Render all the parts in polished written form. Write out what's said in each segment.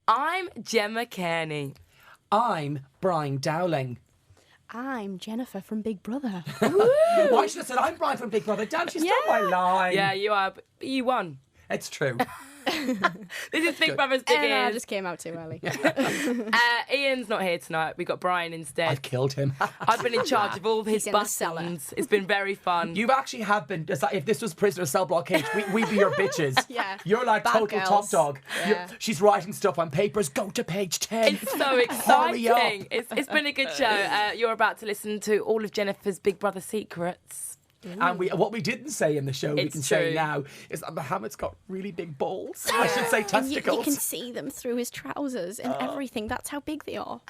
I'm Gemma Kearney. I'm Brian Dowling. I'm Jennifer from Big Brother. Well, I should have said I'm Brian from Big Brother. Damn, she stole my line. Yeah, you are. But you won. It's true. This is Big Brother's Big I Ears. just came out too early. Ian's not here tonight. We've got Brian instead. I've killed him. I've been in charge of all of his He's in the cellar. buttons. It's been very fun. You actually have been. If this was prisoner cell block cage, we'd be your bitches. Yeah. You're like Bad total girls. top dog. Yeah. She's writing stuff on papers. Go to page 10. It's so Hurry exciting. up. It's been a good show. You're about to listen to all of Jennifer's Big Brother secrets. And what we didn't say in the show, we It's can say true. now, is that Mohammed's got really big balls. I should say And you testicles. can see them through his trousers and everything. That's how big they are.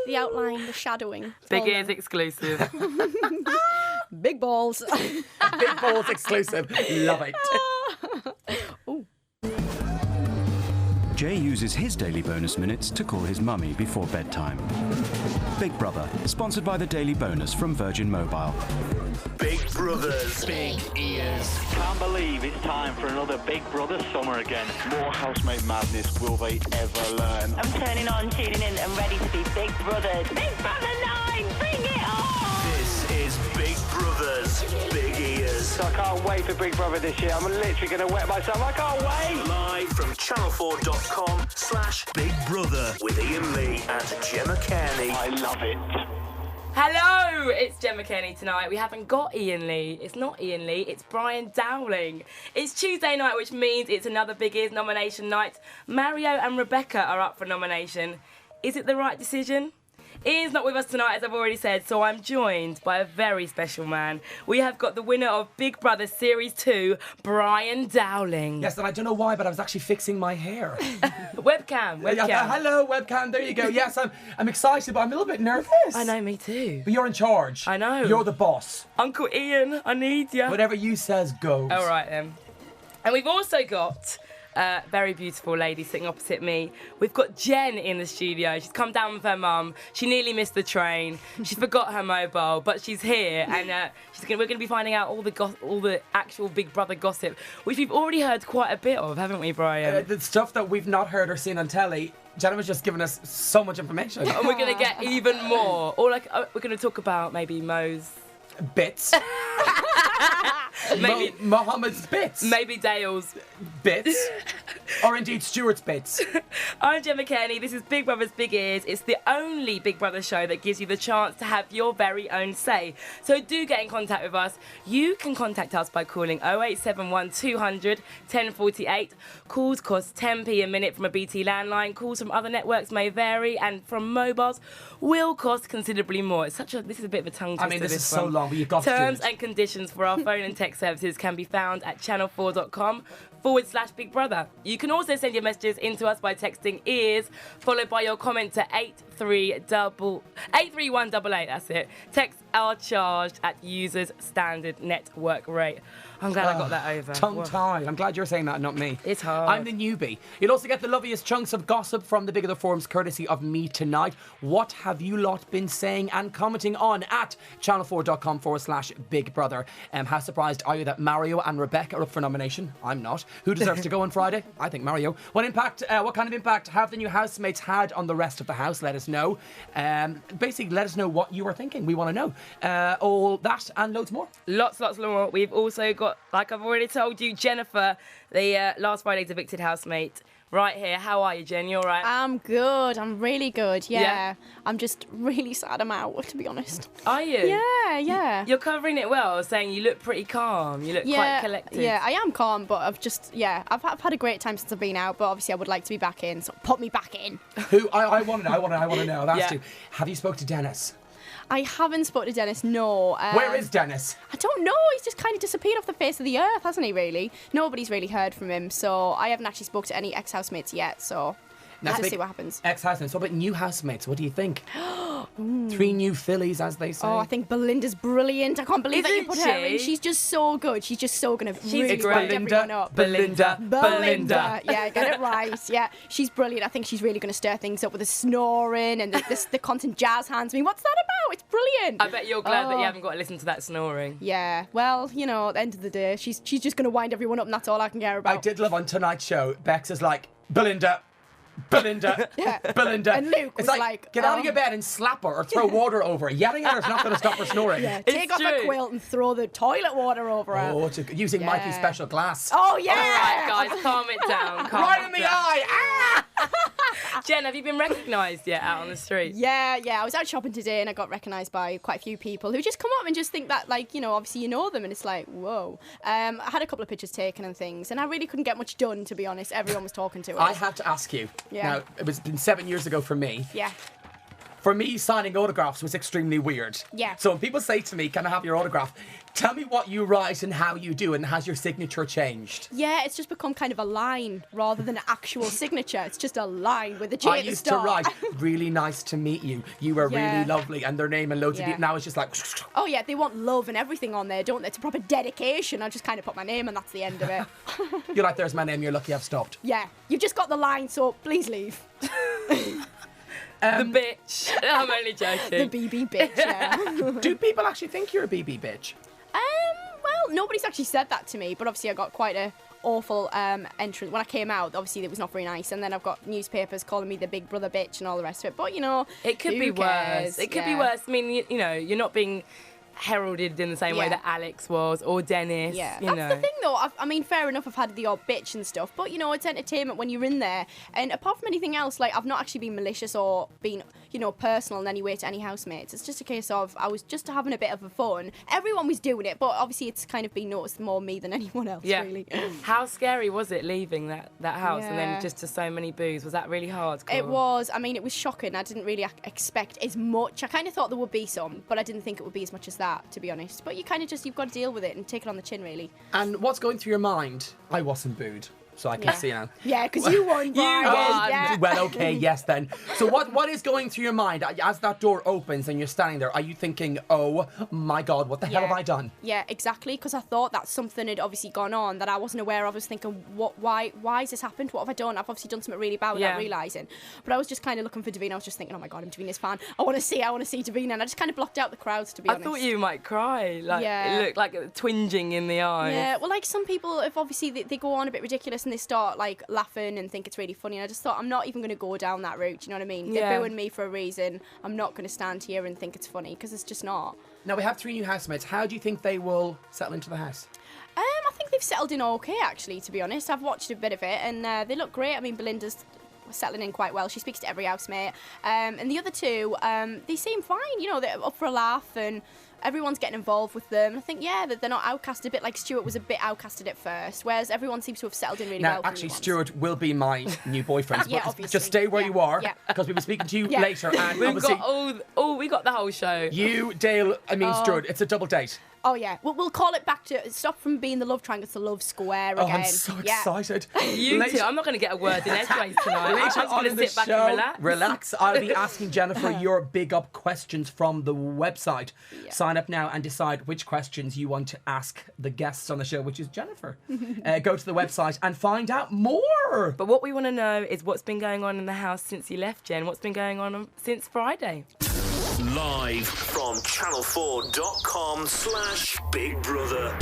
The outline, the shadowing. It's Big all Ears there. exclusive. Big balls. Big balls exclusive. Love it. Jay uses his daily bonus minutes to call his mummy before bedtime. Big Brother, sponsored by the Daily Bonus from Virgin Mobile. Big Brother's Big Ears. Can't believe it's time for another Big Brother summer again. More housemate madness will they ever learn? I'm turning on, tuning in, and ready to be Big Brothers. Big Brother 9, bring it on! This is Big Brother's Big Ears. I can't wait for Big Brother this year. I'm literally going to wet myself. I can't wait. Live from channel4.com/Big Brother with Ian Lee and Gemma Kearney. I love it. Hello, it's Gemma Kearney tonight. We haven't got Ian Lee. It's not Ian Lee, it's Brian Dowling. It's Tuesday night, which means it's another Big Ears nomination night. Mario and Rebecca are up for nomination. Is it the right decision? Ian's not with us tonight, as I've already said, so I'm joined by a very special man. We have got the winner of Big Brother Series 2, Brian Dowling. Yes, and I don't know why, but I was actually fixing my hair. Webcam. Hello, webcam. There you go. Yes, I'm excited, but I'm a little bit nervous. I know, me too. But you're in charge. I know. You're the boss. Uncle Ian, I need you. Whatever you says goes. All right, then. And we've also got a very beautiful lady sitting opposite me. We've got Jen in the studio. She's come down with her mum. She nearly missed the train. She forgot her mobile, but she's here, and we're going to be finding out all the actual Big Brother gossip, which we've already heard quite a bit of, haven't we, Brian? The stuff that we've not heard or seen on telly. Jenna was just giving us so much information. And we're going to get even more. Or we're going to talk about maybe Mo's Bits. maybe Mohammed's bits. maybe Dale's Bits. Or indeed Stuart's bits. I'm Gemma Kearney. This is Big Brother's Big Ears. It's the only Big Brother show that gives you the chance to have your very own say. So do get in contact with us. You can contact us by calling 0871 200 1048. Calls cost 10p a minute from a BT landline. Calls from other networks may vary, and from mobiles will cost considerably more. This is a bit of a tongue twister. I mean, this is this so one. long, but you've got to do Terms it. and conditions for our phone and text services can be found at channel4.com/Big Brother. You can also send your messages into us by texting ears, followed by your comment to 83188. That's it. Texts are charged at users' standard network rate. I'm glad I got that over. Tongue-tied. I'm glad you're saying that, not me. It's hard. I'm the newbie. You'll also get the loveliest chunks of gossip from the Big Other forums, courtesy of me tonight. What have you lot been saying and commenting on at channel4.com/Big Brother? How surprised are you that Mario and Rebecca are up for nomination? I'm not. Who deserves to go on Friday? I think Mario. What kind of impact have the new housemates had on the rest of the house? Let us know. Basically, let us know what you are thinking. We want to know. All that and loads more. Lots more. We've also got, like I've already told you, Jennifer, the last Friday's evicted housemate, right here. How are you, Jen? You all right? I'm good. I'm really good. Yeah. Yeah? I'm just really sad I'm out, to be honest. Are you? Yeah. You're covering it well, saying you look pretty calm. You look quite collected. Yeah, I am calm, but I've had a great time since I've been out, but obviously I would like to be back in, so put me back in. Who? I want to know. I want to know. I've asked Yeah. you. Have you spoke to Dennis? I haven't spoken to Dennis, no. Where is Dennis? I don't know. He's just kind of disappeared off the face of the earth, hasn't he, really? Nobody's really heard from him, so I haven't actually spoke to any ex-housemates yet, so Now, let's see what happens. Ex-housemates. What about new housemates? What do you think? 3 new fillies, as they say. Oh, I think Belinda's brilliant. I can't believe that you Isn't put her in. she? She's just so good. She's just so going to really great. wind everyone up. Belinda. Yeah, get it right. Yeah, she's brilliant. I think she's really going to stir things up with the snoring and the constant jazz hands. I mean, what's that about? It's brilliant. I bet you're glad that Oh. you haven't got to listen to that snoring. Yeah, well, you know, at the end of the day, she's just going to wind everyone up, and that's all I can care about. I did love on tonight's show, Bex is like, Belinda, Belinda. Yeah. Belinda. And Luke it's was like, like, get out of your bed and slap her or throw water over her. Yelling at her is not going to stop her snoring. Yeah, It's take off true. a quilt and throw the toilet water over her. Oh, using Yeah. Mikey's special glass. Oh, yeah! All right, guys, calm it down. Calm Right it in the down. eye! Ah! Jen, have you been recognised yet out on the street? Yeah. I was out shopping today and I got recognised by quite a few people who just come up and just think that, like, you know, obviously you know them and it's like, whoa. I had a couple of pictures taken and things and I really couldn't get much done, to be honest. Everyone was talking to us. I have to ask you. Yeah. Now, it was been 7 years ago for me. Yeah. For me, signing autographs was extremely weird. Yeah. So when people say to me, can I have your autograph? Tell me what you write and how you do, and has your signature changed? Yeah, it's just become kind of a line rather than an actual signature. It's just a line with a J I at the used to start. write, really nice to meet you. You were Yeah. really lovely, and their name and loads of Yeah. people. Now it's just like, Oh, yeah, they want love and everything on there, don't they? It's a proper dedication. I just kind of put my name and that's the end of it. you're like, there's my name, you're lucky I've stopped. Yeah, you've just got the line, so please leave. The bitch. I'm only joking. The BB bitch, yeah. Do people actually think you're a BB bitch? Well, nobody's actually said that to me, but obviously I got quite a awful entrance when I came out. Obviously, it was not very nice, and then I've got newspapers calling me the Big Brother bitch and all the rest of it. But you know, It could who be cares? worse. It could be Yeah. worse. I mean, you know, you're not being heralded in the same way Yeah. that Alex was or Dennis. Yeah, you that's know. the thing though. I mean, fair enough, I've had the odd bitch and stuff, but you know, it's entertainment when you're in there. And apart from anything else, like, I've not actually been malicious or been, you know, personal in any way to any housemates. It's just a case of I was just having a bit of a fun. Everyone was doing it, but obviously it's kind of been noticed more me than anyone else, Yeah. really. How scary was it leaving that house and then Yeah. just to so many boos? Was that really hard? It was. I mean, it was shocking. I didn't really expect as much. I kind of thought there would be some, but I didn't think it would be as much as that, to be honest. But you kind of you've got to deal with it and take it on the chin, really. And what's going through your mind? I wasn't booed, so I can Yeah. see now. Yeah, because you won, Brian. won. Yeah. Well, okay, yes then. So what is going through your mind as that door opens and you're standing there? Are you thinking, oh my God, what the hell have I done? Yeah, exactly. Because I thought that something had obviously gone on that I wasn't aware of. I was thinking, why has this happened? What have I done? I've obviously done something really bad without Yeah. realising. But I was just kind of looking for Davina. I was just thinking, oh my God, I'm Davina's fan. I want to see Davina. And I just kind of blocked out the crowds, to be I honest. thought you might cry. Like Yeah. it looked like a twinging in the eye. Yeah, well, like some people, if obviously they go on a bit ridiculous and they start like laughing and think it's really funny, and I just thought, I'm not even going to go down that route. You know what I mean? Yeah. They're booing me for a reason. I'm not going to stand here and think it's funny because it's just not. Now we have 3 new housemates. How do you think they will settle into the house? I think they've settled in okay, actually, to be honest. I've watched a bit of it and they look great. I mean, Belinda's settling in quite well. She speaks to every housemate. And the other two, they seem fine. You know, they're up for a laugh and everyone's getting involved with them. And I think, yeah, that they're not outcasted, a bit like Stuart was a bit outcasted at first, whereas everyone seems to have settled in really Now, well. for actually, new ones. Stuart will be my new boyfriend. Yeah, but obviously. just stay where Yeah, you are, yeah. because we'll be speaking to you Yeah. later. And We've obviously, got we got the whole show. you, Dale, Stuart, it's a double date. Oh, yeah. We'll call it back to... Stop from being the love triangle to love square again. Oh, I'm so Yeah. excited. You Later- two, I'm not going to get a word in edgeways tonight. I'm Later just on going in to the sit back show, and relax. I'll be asking Jennifer your big up questions from the website. Yeah. Sign up now and decide which questions you want to ask the guests on the show, which is Jennifer. Go to the website and find out more. But what we want to know is what's been going on in the house since you left, Jen. What's been going on since Friday? Live from channel4.com/Big Brother.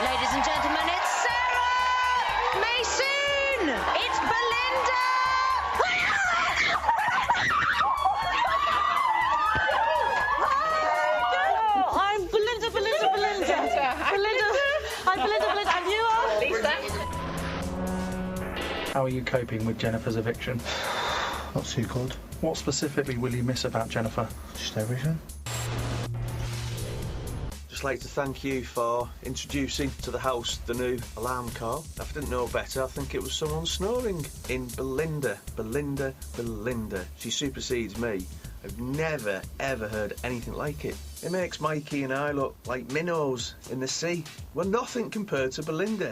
Ladies and gentlemen, it's Sarah Mason. It's Belinda. I'm Belinda. I'm Belinda. And you are? Lisa. How are you coping with Jennifer's eviction? Not too good. What specifically will you miss about Jennifer? Just everything. Just like to thank you for introducing to the house the new alarm call. If I didn't know better, I think it was someone snoring in Belinda. Belinda. She supersedes me. I've never, ever heard anything like it. It makes Mikey and I look like minnows in the sea. We're nothing compared to Belinda.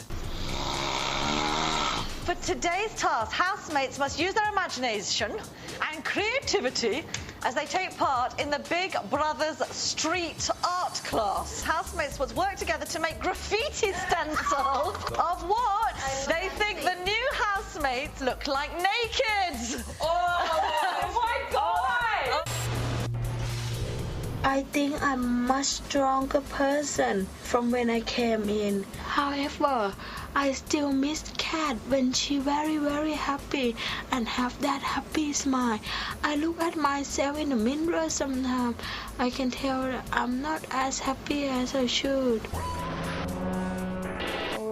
For today's task, housemates must use their imagination and creativity as they take part in the Big Brothers street art class. Housemates must work together to make graffiti stencils of what they think the new housemates look like naked. Oh my God! I think I'm a much stronger person from when I came in. However, I still miss cat when she very, very happy and have that happy smile. I look at myself in the mirror sometimes. I can tell that I'm not as happy as I should.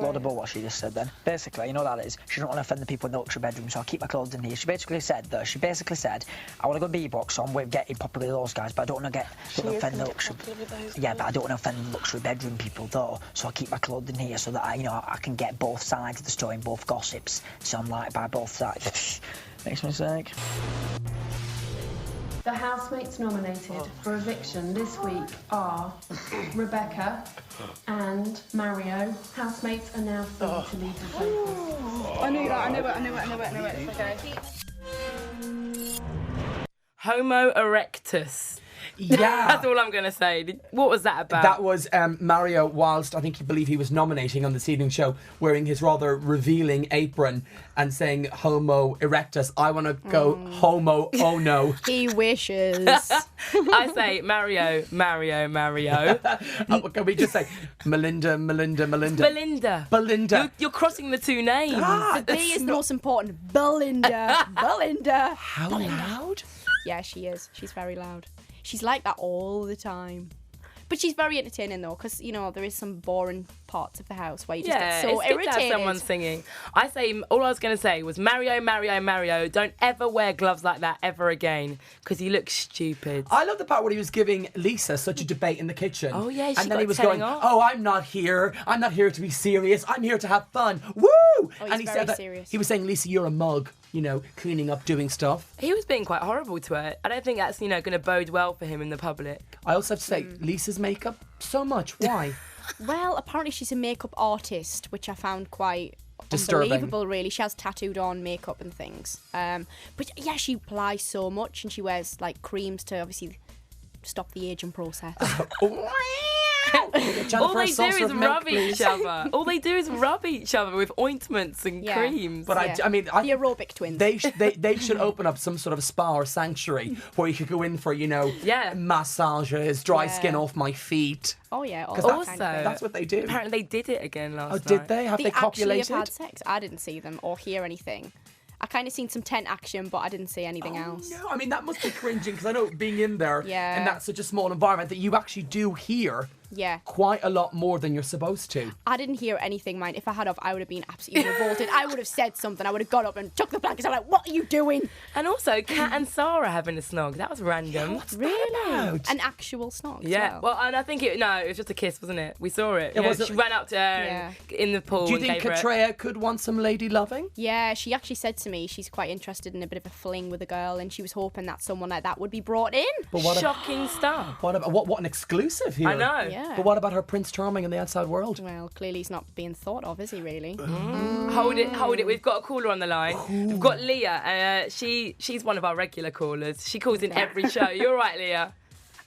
Load about what she just said then. Basically, you know what that is. She don't want to offend the people in the luxury bedroom, so I'll keep my clothes in here. She basically said, I want to go B-box on with getting popular with those guys, but I don't want to offend the luxury. Yeah, but I don't want to offend the luxury bedroom people though, so I'll keep my clothes in here so that I can get both sides of the story and both gossips. So I'm liked by both sides. Makes me sick. The housemates nominated for eviction this week are Rebecca and Mario. Housemates are now free to leave the sofas. I knew that, I knew it. It's okay. Homo erectus. Yeah. That's all I'm going to say. What was that about? That was Mario, whilst I think you believe he was nominating on this evening show, wearing his rather revealing apron and saying Homo erectus. I want to go Homo oh no. He wishes. I say Mario. Can we just say Melinda? Belinda. You're crossing the two names. The B is the most important. Belinda. How loud? Yeah, she is. She's very loud. She's like that all the time. But she's very entertaining though, because, there is some boring parts of the house where you just get so it's good irritated. to have someone singing. I say, all I was going to say was Mario, don't ever wear gloves like that ever again, because he looks stupid. I love the part where he was giving Lisa such a debate in the kitchen. Oh yeah, and then he was going, I'm not here to be serious, I'm here to have fun. Woo! And he said that serious. he was saying, Lisa, you're a mug, cleaning up, doing stuff. He was being quite horrible to her. I don't think that's, going to bode well for him in the public. I also have to say, Lisa's makeup, so much. Why? Well, apparently she's a makeup artist, which I found quite disturbing. Unbelievable, really. She has tattooed on makeup and things. But yeah, she applies so much, and she wears like creams to obviously stop the aging process. All they do is rub each other. All they do is rub each other with ointments and creams. But I mean, the aerobic twins. They should open up some sort of spa or sanctuary where you could go in for, massages, dry skin off my feet. Oh yeah. Also, that's what they do. Apparently, they did it again last night. Oh, did they? Have they copulated? Actually have had sex. I didn't see them or hear anything. I kind of seen some tent action, but I didn't see anything else. No, I mean, that must be cringing, because I know being in there Yeah. and that's such a small environment that you actually do hear Yeah. quite a lot more than you're supposed to. I didn't hear anything, mind. If I had, I would have been absolutely revolted. I would have said something. I would have got up and took the blankets. I'm like, what are you doing? And also, Kat and Sarah having a snog. That was random. Really? An actual snog. Yeah. As well. And I think it was just a kiss, wasn't it? We saw it. Was she ran up to her and in the pool. Do you and think gave her Katreya could want some lady loving? Yeah, she actually said to me she's quite interested in a bit of a fling with a girl, and she was hoping that someone like that would be brought in. But shocking stuff. What an exclusive here. I know. Yeah. But what about her Prince Charming in the outside world? Well, clearly he's not being thought of, is he really? Hold it. We've got a caller on the line. We've got Leah. She's one of our regular callers. She calls in every show. You're right, Leah.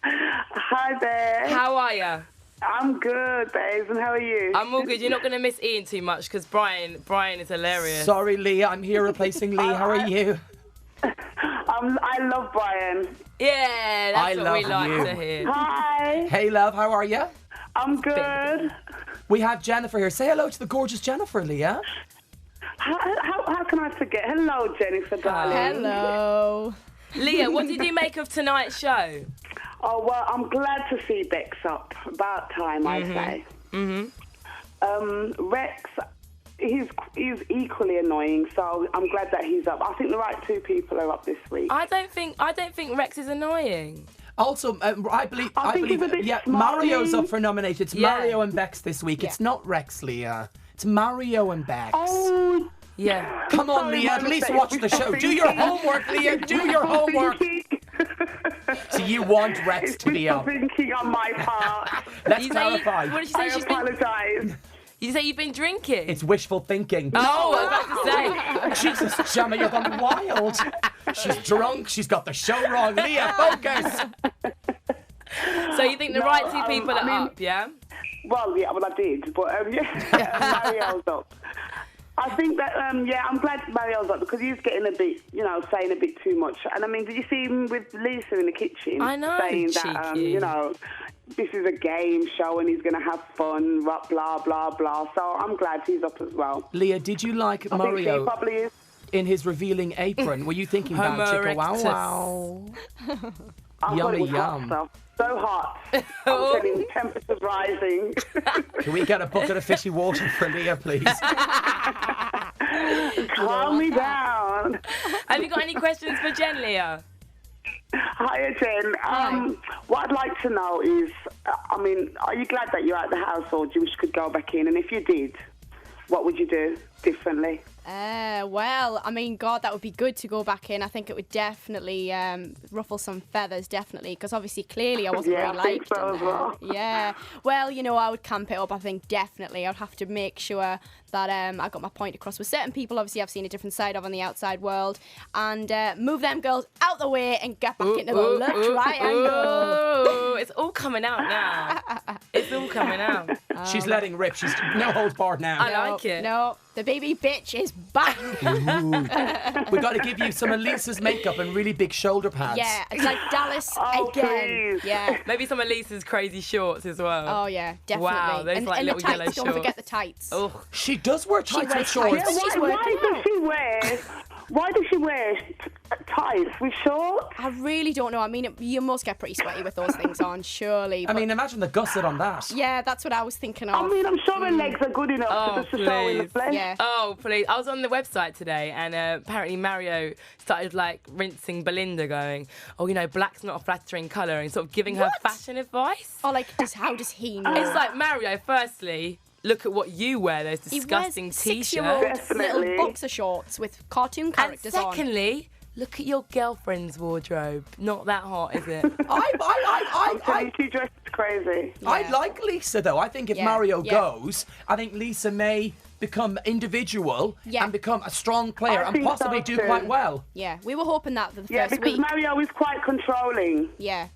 Hi there. How are you? I'm good, babes, and how are you? I'm all good. You're not going to miss Ian too much because Brian is hilarious. Sorry, Leah. I'm here replacing Lee. How are you? I love Brian. Yeah, that's what we like to hear. Hi. Hey, love. How are you? I'm good. We have Jennifer here. Say hello to the gorgeous Jennifer, Leah. How can I forget? Hello, Jennifer, darling. Hello. Leah, what did you make of tonight's show? Oh, well, I'm glad to see Bex up. About time, I say. Rex, he's equally annoying, so I'm glad that he's up. I think the right two people are up this week. I don't think Rex is annoying. Also, I believe he's a bit Mario's smarmy. up for nominated. It's Mario and Bex this week. It's not Rex, Leah. It's Mario and Bex. Oh, yeah. Come on, Leah. At least watch the show. Do your homework, Leah. Do your homework. So you want Rex to be up? Thinking on my part. Let's clarify. What did you say? I apologise. You say you've been drinking? It's wishful thinking. Oh, I was about to say. Jesus, Gemma, you're gone wild. She's drunk. She's got the show wrong. Leah, focus. So you think the right two people are up, yeah? Well, yeah, I did, but yeah, Mario's up. I think that, I'm glad Mario's up because he's getting a bit, saying a bit too much. And I mean, did you see him with Lisa in the kitchen? I know, saying that, this is a game show and he's going to have fun, blah, blah, blah. So I'm glad he's up as well. Leah, did you like Mario? I think he probably is. In his revealing apron, were you thinking about Chicka Wow Wow? Yummy yum. So hot. I'm telling you, temperatures rising. Can we get a bucket of fishy water for Leah, please? Calm me down. Have you got any questions for Jen, Leah? Hiya, Jen. What I'd like to know is, are you glad that you're out of the house or do you wish you could go back in? And if you did, what would you do differently? Well, God, that would be good to go back in. I think it would definitely ruffle some feathers, definitely, because obviously, clearly, I wasn't very liked. So as well. Yeah. Well, I would camp it up, I think, definitely. I'd have to make sure that I got my point across with certain people, obviously, I've seen a different side of on the outside world, and move them girls out the way and get back into the love triangle. It's all coming out now. It's all coming out. She's letting rip. She's no holds barred now. I like it. No, the baby bitch is back. We've got to give you some of Lisa's makeup and really big shoulder pads. Yeah, it's like Dallas again. Please. Yeah. Maybe some of Lisa's crazy shorts as well. Oh, yeah, definitely. Wow, those and like little the tights, yellow don't shorts. forget the tights. Oh, she does wear tights with shorts. Yeah, why does she wear tights with shorts? I really don't know. You must get pretty sweaty with those things on, surely. Imagine the gusset on that. Yeah, that's what I was thinking of. I'm sure her legs are good enough to show in the flesh. Yeah. Oh, please. I was on the website today and apparently Mario started rinsing Belinda going, black's not a flattering colour and sort of giving her fashion advice. Oh, how does he know? It's like, Mario, firstly, look at what you wear, those disgusting T-shirts. 6-year-old little boxer shorts with cartoon characters on. And secondly, look at your girlfriend's wardrobe. Not that hot, is it? I'm telling you, she dresses crazy. Yeah. I like Lisa, though. I think if Mario goes, I think Lisa may become individual and become a strong player and possibly do quite well. Yeah, we were hoping that for the first week. Yeah, because Mario is quite controlling. Yeah.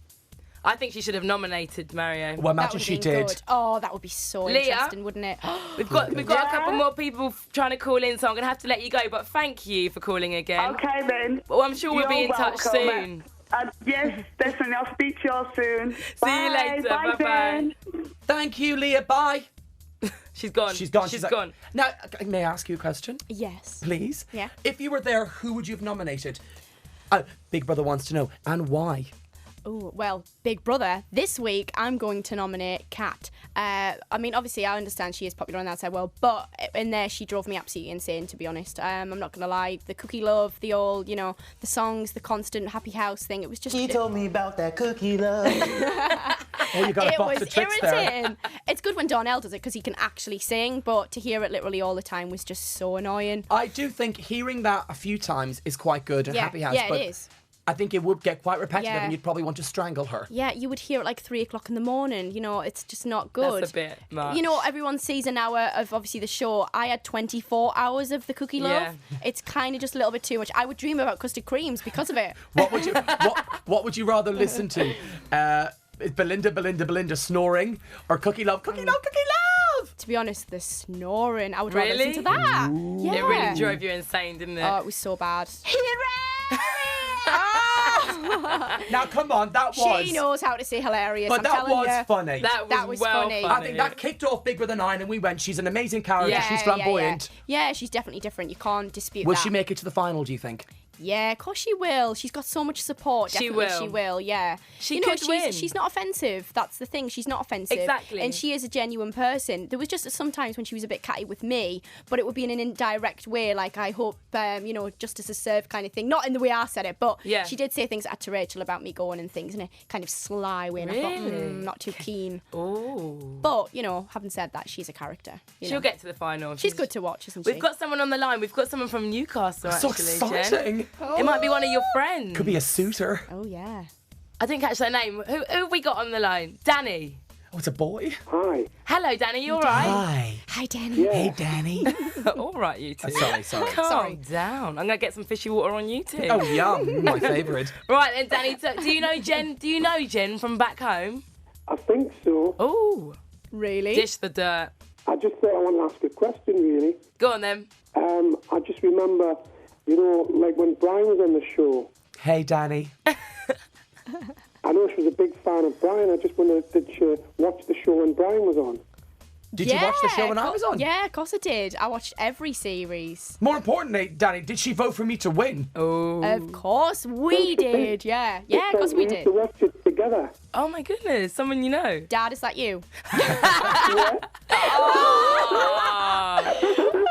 I think she should have nominated Mario. Well, imagine she did. Good. Oh, that would be so interesting, wouldn't it? We've got a couple more people trying to call in, so I'm going to have to let you go. But thank you for calling again. Okay, then. Well, I'm sure we'll be in touch soon. Yes, definitely. I'll speak to you all soon. See you later. Bye-bye. Thank you, Leah. Bye. She's gone. She's gone. She's gone. Now, may I ask you a question? Yes. Please? Yeah. If you were there, who would you have nominated? Big Brother wants to know. And why? Oh, well, Big Brother. This week, I'm going to nominate Kat. Obviously, I understand she is popular in the outside world, but in there, she drove me absolutely insane, to be honest. I'm not going to lie. The cookie love, the old, the songs, the constant happy house thing, it was just... You told me about that cookie love. Oh, you got a box of tricks irritating. It's good when Donnell does it because he can actually sing, but to hear it literally all the time was just so annoying. I do think hearing that a few times is quite good and happy house. Yeah, but it is. I think it would get quite repetitive and you'd probably want to strangle her. Yeah, you would hear it like 3 o'clock in the morning. It's just not good. That's a bit much. Everyone sees an hour of obviously the show. I had 24 hours of the cookie love. Yeah. It's kind of just a little bit too much. I would dream about custard creams because of it. What would you rather listen to? Is Belinda snoring or Cookie Love? Cookie Love. To be honest, the snoring. I would rather listen to that. Ooh. Yeah. It really drove you insane, didn't it? Oh, it was so bad. Now, come on, that was... She knows how to say hilarious. But that was funny. That was well funny. I think that kicked off Big Brother 9 and we went, she's an amazing character, she's flamboyant. Yeah, she's definitely different. You can't dispute Will that. she make it to the final, do you think? Yeah, of course she will. She's got so much support. Definitely she will, yeah. She could win. She's not offensive. That's the thing. She's not offensive. Exactly. And she is a genuine person. There was just sometimes when she was a bit catty with me, but it would be in an indirect way, like, I hope, justice is served kind of thing. Not in the way I said it, but she did say things to Rachel about me going and things in a kind of sly way. And I thought, not too keen. Oh. But, having said that, she's a character. She'll get to the final. She's good to watch, isn't she? We've got someone on the line. We've got someone from Newcastle, so actually, exciting. Jen. Oh. It might be one of your friends. Could be a suitor. Oh, yeah. I didn't catch their name. Who have we got on the line? Danny. Oh, it's a boy? Hi. Hello, Danny. You all right? Hi. Hi, Danny. Yeah. Hey, Danny. All right, you two. Sorry. Calm down. I'm going to get some fishy water on you two. Oh, yum. My favourite. Right then, Danny. Do you know Jen? Do you know Jen from back home? I think so. Oh. Really? Dish the dirt. I just thought I want to ask a question, really. Go on then. I just remember, like when Brian was on the show. Hey, Danny. I know she was a big fan of Brian. I just wondered, did she watch the show when Brian was on? Did you watch the show when I was on? Yeah, of course I did. I watched every series. More importantly, Danny, did she vote for me to win? Oh. Of course we did. Yeah, of course we did. We watched it together. Oh my goodness, someone you know. Dad, is that you?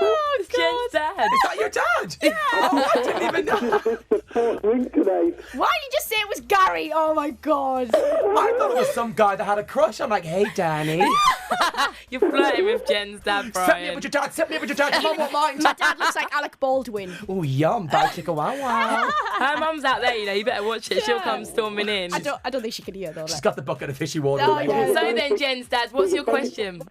Oh, it's Jen's dad. Is that your dad? Yeah. Oh, I didn't even know. Why did you just say it was Gary? Oh my God. I thought it was some guy that had a crush. I'm like, hey, Danny. You're flirting with Jen's dad, Brian. Set me up with your dad. Set me up with your dad. Come on, what mind? My dad looks like Alec Baldwin. Oh, yum. Bye, chicka wow wow. Her mum's out there, you better watch it. She'll come storming in. I don't think she can hear though. She's got the bucket of fishy water. Oh, yeah. So then, Jen's dad, what's your question?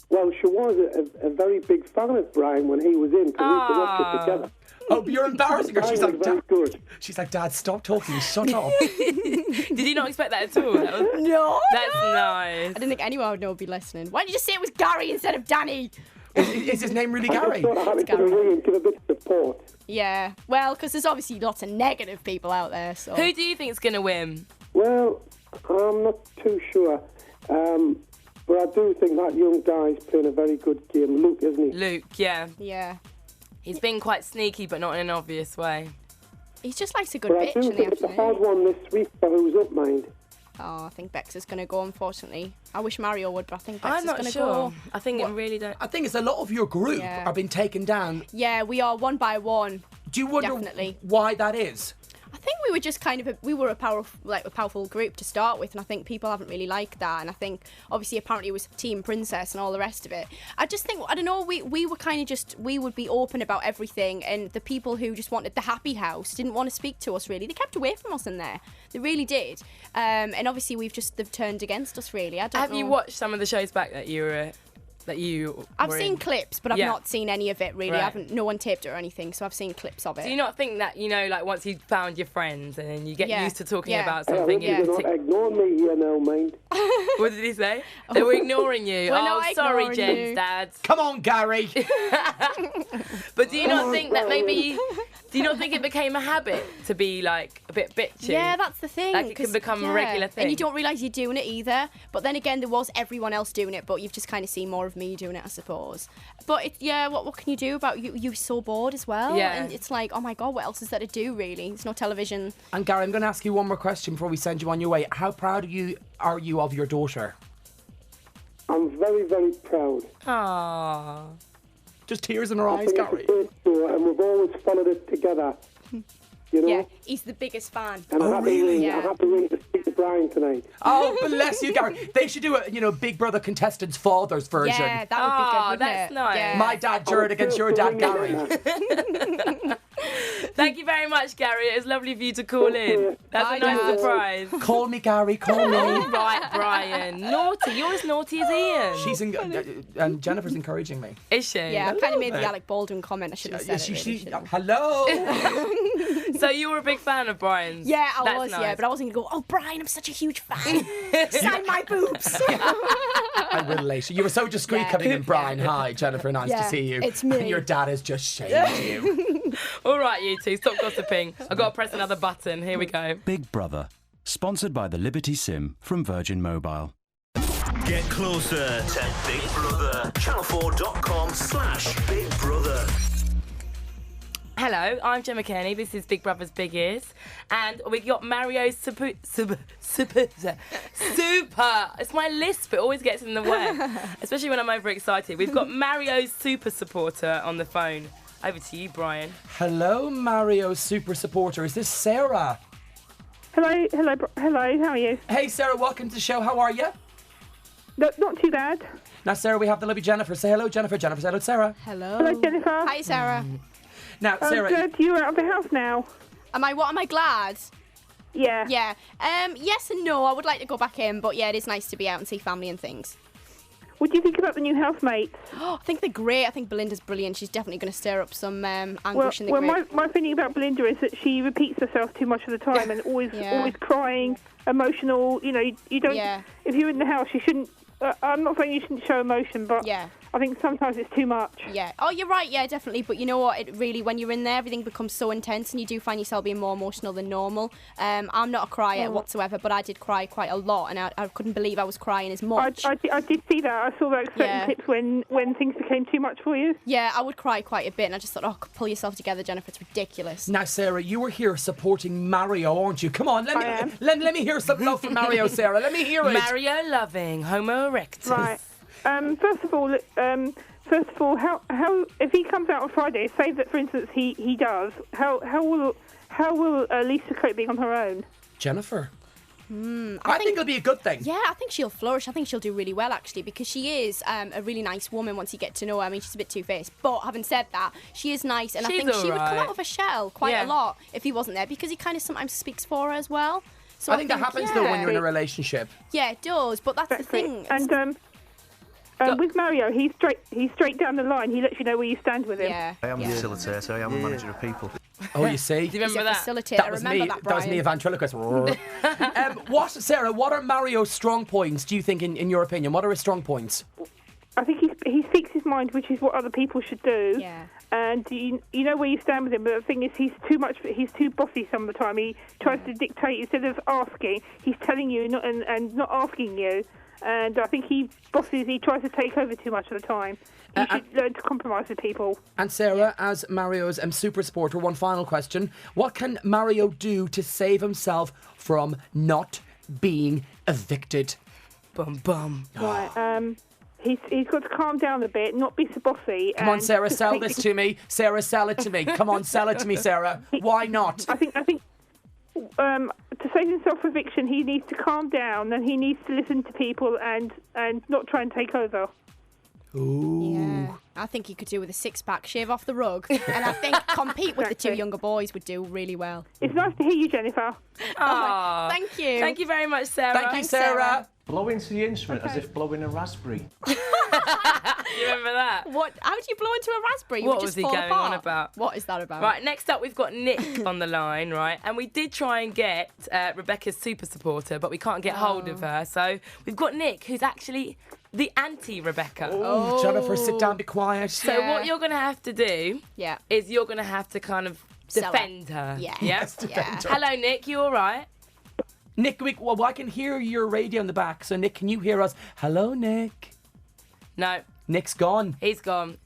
Well, she was a very big fan of Brian when he was in, because we used to watch it together. Oh, you're embarrassing her. She's like, very good. She's like, Dad, stop talking. Shut up. Did you not expect that at all? No. That's nice. I didn't think anyone would know would be listening. Why did you just say it was Gary instead of Danny? Is his name really Gary? I thought I had to give a ring and give a bit of support. Yeah. Well, because there's obviously lots of negative people out there. So. Who do you think's going to win? Well, I'm not too sure. But I do think that young guy's playing a very good game. Luke, isn't he? Luke, yeah. Yeah. He's been quite sneaky, but not in an obvious way. He just likes a good But I bitch do in the think it's a afternoon. hard one this week for who's up, mind. Oh, I think Bex is going to go, unfortunately. I wish Mario would, but I think Bex I'm is not going to sure. go. I think it really don't. I think it's a lot of your group Yeah. are being taken down. Yeah, we are one by one. Do you wonder Definitely. why that is? I think we were just kind of a powerful group to start with, and I think people haven't really liked that. And I think obviously apparently it was Team Princess and all the rest of it. I just think, I don't know, we were kind of we would be open about everything, and the people who just wanted the happy house didn't want to speak to us really. They kept away from us in there. They really did. And obviously they've turned against us really. I don't know. Have you watched some of the shows back that you were I've seen clips, but I've not seen any of it really. Right. No one taped it or anything, so I've seen clips of it. Do you not think that, like once you found your friends and then you get used to talking about Hey, I something hope you're not ignoring me here now, mind. What did he say? They were ignoring you. We're Oh, not sorry, ignoring Jen's you. dad. Come on, Gary. But do you not think that maybe... Do you not think it became a habit to be, like, a bit bitchy? Yeah, that's the thing. Like, it can become a regular thing. And you don't realise you're doing it either. But then again, there was everyone else doing it, but you've just kind of seen more of me doing it, I suppose. But, what can you do about you? You're so bored as well. Yeah. And it's like, oh my God, what else is there to do, really? There's no television. And Gary, I'm going to ask you one more question before we send you on your way. How proud are you of your daughter? I'm very, very proud. Aww. Just tears in her I eyes, think Gary. it's a great story, and we've always followed it together. You know? Yeah, he's the biggest fan. And I have to ring to speak to Brian tonight. Oh, bless you, Gary. They should do a Big Brother contestants' fathers version. Yeah, that would be good, wouldn't that's it? nice. Yeah. My dad, Jared, against your dad, Gary. Thank you very much, Gary. It was lovely of you to call in. That's Bye, a nice Dad. surprise. Call me, Gary. Call me. All right, Brian. Naughty. You're as naughty as Ian. She's and Jennifer's encouraging me. Is she? Yeah, I kind of made the bit. Alec Baldwin comment. I shouldn't have said it. Really, shouldn't I? Hello. So you were a big fan of Brian's? Yeah, I That's was, nice. yeah, but I wasn't going to go, oh, Brian, I'm such a huge fan. Sign my boobs. I will later. You were so discreet Yeah. coming in, Brian. Hi, Jennifer. Nice to Yeah, see you. it's me. And your dad has just shamed you. All right, you two, stop gossiping. I've got to press another button. Here we go. Big Brother, sponsored by the Liberty Sim from Virgin Mobile. Get closer to Big Brother. Channel4.com/Big Brother. Hello, I'm Gemma Kearney. This is Big Brother's Big Ears. And we got Mario's super. It's my lisp, it always gets in the way, especially when I'm overexcited. We've got Mario's super supporter on the phone. Over to you, Brian. Hello, Mario super supporter. Is this Sarah? Hello, how are you? Hey, Sarah, welcome to the show. How are you? No, not too bad. Now, Sarah, we have the lovely Jennifer. Say hello, Jennifer. Jennifer, say hello to Sarah. Hello. Hello, Jennifer. Hi, Sarah. Now, Sarah. Good, you're out of the house now. Am I glad? Yeah. Yeah. Yes and no. I would like to go back in, but yeah, it is nice to be out and see family and things. What do you think about the new housemates? I think they're great. I think Belinda's brilliant. She's definitely going to stir up some anguish in the group. my feeling about Belinda is that she repeats herself too much of the time and always crying, emotional. You know, you don't. Yeah. If you're in the house, you shouldn't. I'm not saying you shouldn't show emotion, but Yeah. I think sometimes it's too much. Yeah. Oh, you're right. Yeah, definitely. But you know what? It really, when you're in there, everything becomes so intense, and you do find yourself being more emotional than normal. I'm not a crier whatsoever, but I did cry quite a lot, and I couldn't believe I was crying as much. I did see that. I saw those certain clips when things became too much for you. Yeah, I would cry quite a bit, and I just thought, oh, pull yourself together, Jennifer. It's ridiculous. Now, Sarah, you were here supporting Mario, aren't you? Come on, let me hear some love for Mario, Sarah. Let me hear it. Mario loving Homo erectus. Right. First of all, how if he comes out on Friday, say that for instance he does, how will Lisa cope being on her own? Jennifer. I think it'll be a good thing. Yeah, I think she'll flourish. I think she'll do really well, actually, because she is a really nice woman once you get to know her. I mean, she's a bit two-faced, but having said that, she is nice, and I think she would come out of her shell quite a lot if he wasn't there, because he kind of sometimes speaks for her as well. So I think that happens though when you're in a relationship. Yeah, it does, but that's the thing. And with Mario, he's straight down the line. He lets you know where you stand with him. Yeah. I am a facilitator. I am a manager of people. Oh, you see? Do you remember that? Facilitator. Was remember me. that, That was me, a ventriloquist. Sarah, what are Mario's strong points, do you think, in your opinion? What are his strong points? I think he speaks his mind, which is what other people should do. Yeah. And you know where you stand with him, but the thing is, he's too bossy some of the time. He tries to dictate instead of asking. He's telling you and not asking you. And I think he tries to take over too much of the time. He should learn to compromise with people. And Sarah, as Mario's super supporter, one final question. What can Mario do to save himself from not being evicted? Bum bum. Right, he's got to calm down a bit, not be so bossy. Come on, Sarah, sell this to me. Sarah, sell it to me. Come on, sell it to me, Sarah. Why not? I think to save himself from eviction, he needs to calm down and he needs to listen to people and not try and take over. Ooh. Yeah, I think he could do with a six-pack, shave off the rug, and I think compete with the two younger boys would do really well. It's nice to hear you, Jennifer. Oh, thank you. Thank you very much, Sarah. Thank you, Sarah. Blow into the instrument as if blowing a raspberry. You remember that? What? How do you blow into a raspberry? What was was he going on about? What is that about? Right, next up we've got Nick on the line, right? And we did try and get Rebecca's super supporter, but we can't get hold of her. So we've got Nick, who's actually the anti-Rebecca. Oh, Jennifer, sit down, be quiet. So what you're going to have to do is you're going to have to kind of defend her. Yeah. Yes, defend her. Hello, Nick, you all right? Nick, well, I can hear your radio in the back. So, Nick, can you hear us? Hello, Nick. No. Nick's gone. He's gone.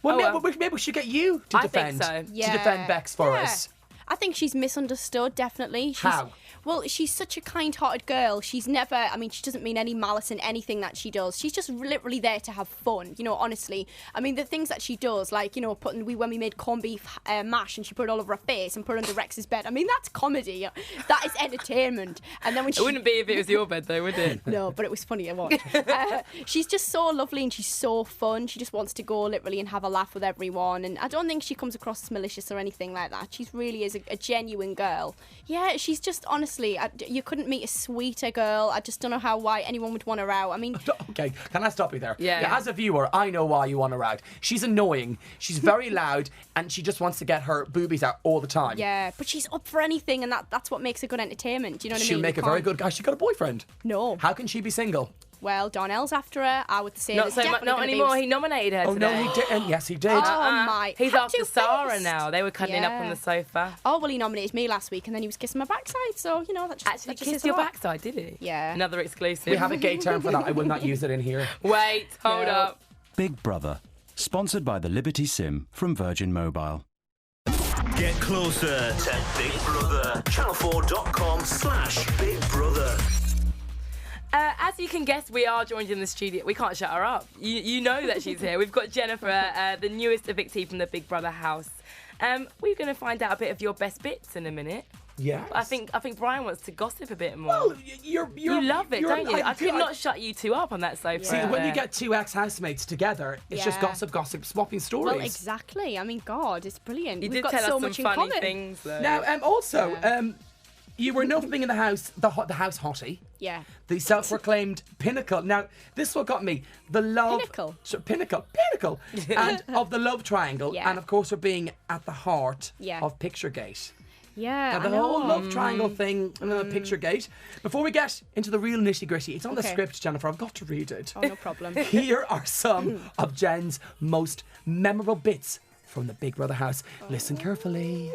Well, maybe we should get you to defend. I think so. To defend Bex for us. I think she's misunderstood, definitely. How? Well, she's such a kind-hearted girl. She's never, I mean, she doesn't mean any malice in anything that she does. She's just literally there to have fun, you know, honestly. I mean, the things that she does, like, you know, when we made corned beef mash and she put it all over her face and put it under Rex's bed. I mean, that's comedy. That is entertainment. And then when It wouldn't be if it was your bed, though, would it? No, but it was funny to watch. She's just so lovely and she's so fun. She just wants to go literally and have a laugh with everyone. And I don't think she comes across as malicious or anything like that. She really is a genuine girl. Yeah, she's just, honestly, you couldn't meet a sweeter girl. I just don't know why anyone would want her out. I mean... Okay, can I stop you there? Yeah. As a viewer, I know why you want her out. She's annoying, she's very loud, and she just wants to get her boobies out all the time. Yeah, but she's up for anything, and that's what makes a good entertainment. Do you know what I mean? She'll make a very good guy. She got a boyfriend. No. How can she be single? Well, Donnell's after her. I would say Not so much, not anymore. He nominated her today. No, he did. Yes, he did. Oh, my. He's after Two-faced. Sarah now. They were cuddling up Yeah. on the sofa. Oh, well, he nominated me last week, and then he was kissing my backside, so, you know, that just... Actually that just kissed says your a lot. backside, did he? Yeah. Another exclusive. We have a gay term for that. I will not use it in here. Wait, hold up. Big Brother, sponsored by the Liberty Sim from Virgin Mobile. Get closer to Big Brother. Channel4.com/Big Brother. As you can guess, we are joined in the studio. We can't shut her up. You know that she's here. We've got Jennifer, the newest evictee from the Big Brother house. We're going to find out a bit of your best bits in a minute. Yeah. I think Brian wants to gossip a bit more. Well, you love it, don't you? I could not shut you two up on that sofa. See, when you get two ex-housemates together, it's just gossip, swapping stories. Well, exactly. I mean, God, it's brilliant. You We've did got tell so us much some in funny common. things, though. Now, also, you were known for being in the house, the house hottie. Yeah. The self-proclaimed pinnacle. Now, this is what got me. The love... Pinnacle. And of the love triangle. Yeah. And, of course, for being at the heart Yeah. of Picturegate. Yeah, Now, the whole love triangle thing, Picturegate. Before we get into the real nitty-gritty, it's on the script, Jennifer. I've got to read it. Oh, no problem. Here are some of Jen's most memorable bits from the Big Brother house. Listen carefully.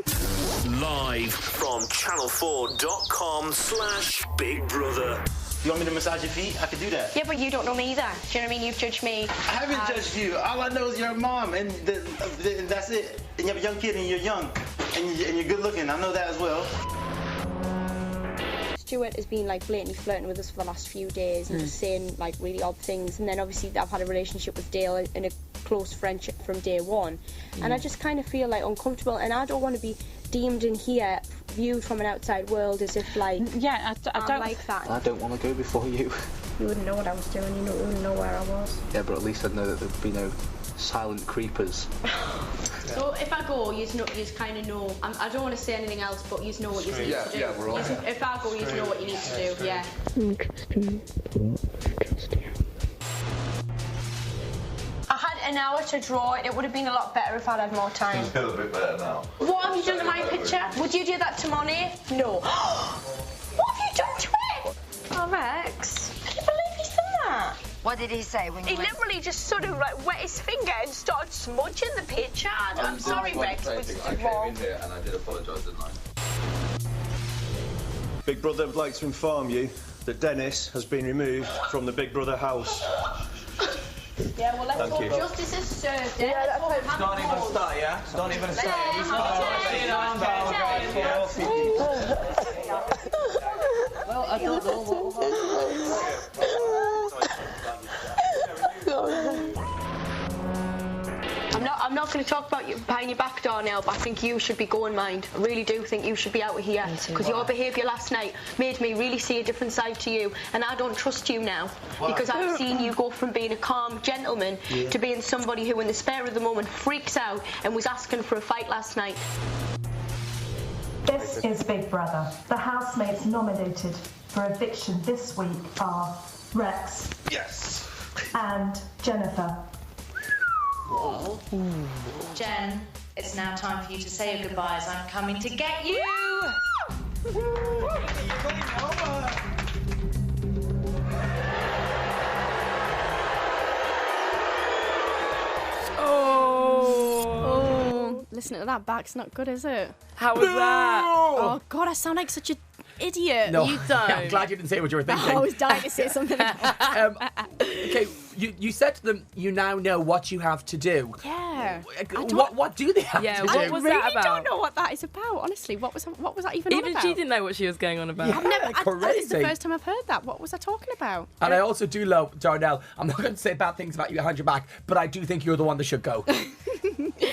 Live from channel4.com/Big Brother. You want me to massage your feet? I could do that. Yeah, but you don't know me either. Do you know what I mean? You've judged me. I haven't judged you. All I know is you're a mom, and that's it. And you have a young kid, and you're young, and you're good looking. I know that as well. Stuart has been like blatantly flirting with us for the last few days and just saying like really odd things, and then obviously I've had a relationship with Dale and a close friendship from day one, and I just kind of feel like uncomfortable, and I don't want to be deemed in here viewed from an outside world as if like I don't like that. I don't want to go before you. You wouldn't know what I was doing, you wouldn't know where I was. Yeah, but at least I'd know that there'd be no silent creepers. So if I go, you kind of know. I don't want to say anything else, but you know what you need to do. Yeah, we're all right. If I go, you know what you need to do. Yeah. I had an hour to draw it. It would have been a lot better if I'd had more time. It's a little bit better now. What have you done to my picture? Would you do that to Monet? No. What have you done to it? Oh, Rex. Can you believe he's done that? What did he say when He literally just sort of like wet his finger and started smudging the picture. I'm sorry, Rex. It was wrong. in here and I did apologise, didn't I? Big Brother would like to inform you that Dennis has been removed from the Big Brother house. Yeah, well, let's Thank hope you. justice is served. Yeah, let's hope Don't even start, yeah? Don't even start. Well, I don't know I'm not going to talk about you behind your back, Darnell, but I think you should be going, mind. I really do think you should be out of here. Because your behaviour last night made me really see a different side to you. And I don't trust you now. Because I've seen you go from being a calm gentleman to being somebody who, in the spare of the moment, freaks out and was asking for a fight last night. This is Big Brother. The housemates nominated for eviction this week are Rex. Yes. And Jennifer. Jen, it's now time for you to say your goodbyes. I'm coming to get you! Oh, listen to that back's not good, is it? How was that? Oh, God, I sound like such an idiot. No, You don't. I'm glad you didn't say what you were thinking. I was dying to say something else. Okay, you said to them you now know what you have to do. Yeah. What do they have to do? What was I that really about? don't know what that is about, honestly. What was that even on Even about? she didn't know what she was going on about. I've never. It's the crazy. first time I've heard that. What was I talking about? And I also do love, Darnell, I'm not going to say bad things about you behind your back, but I do think you're the one that should go.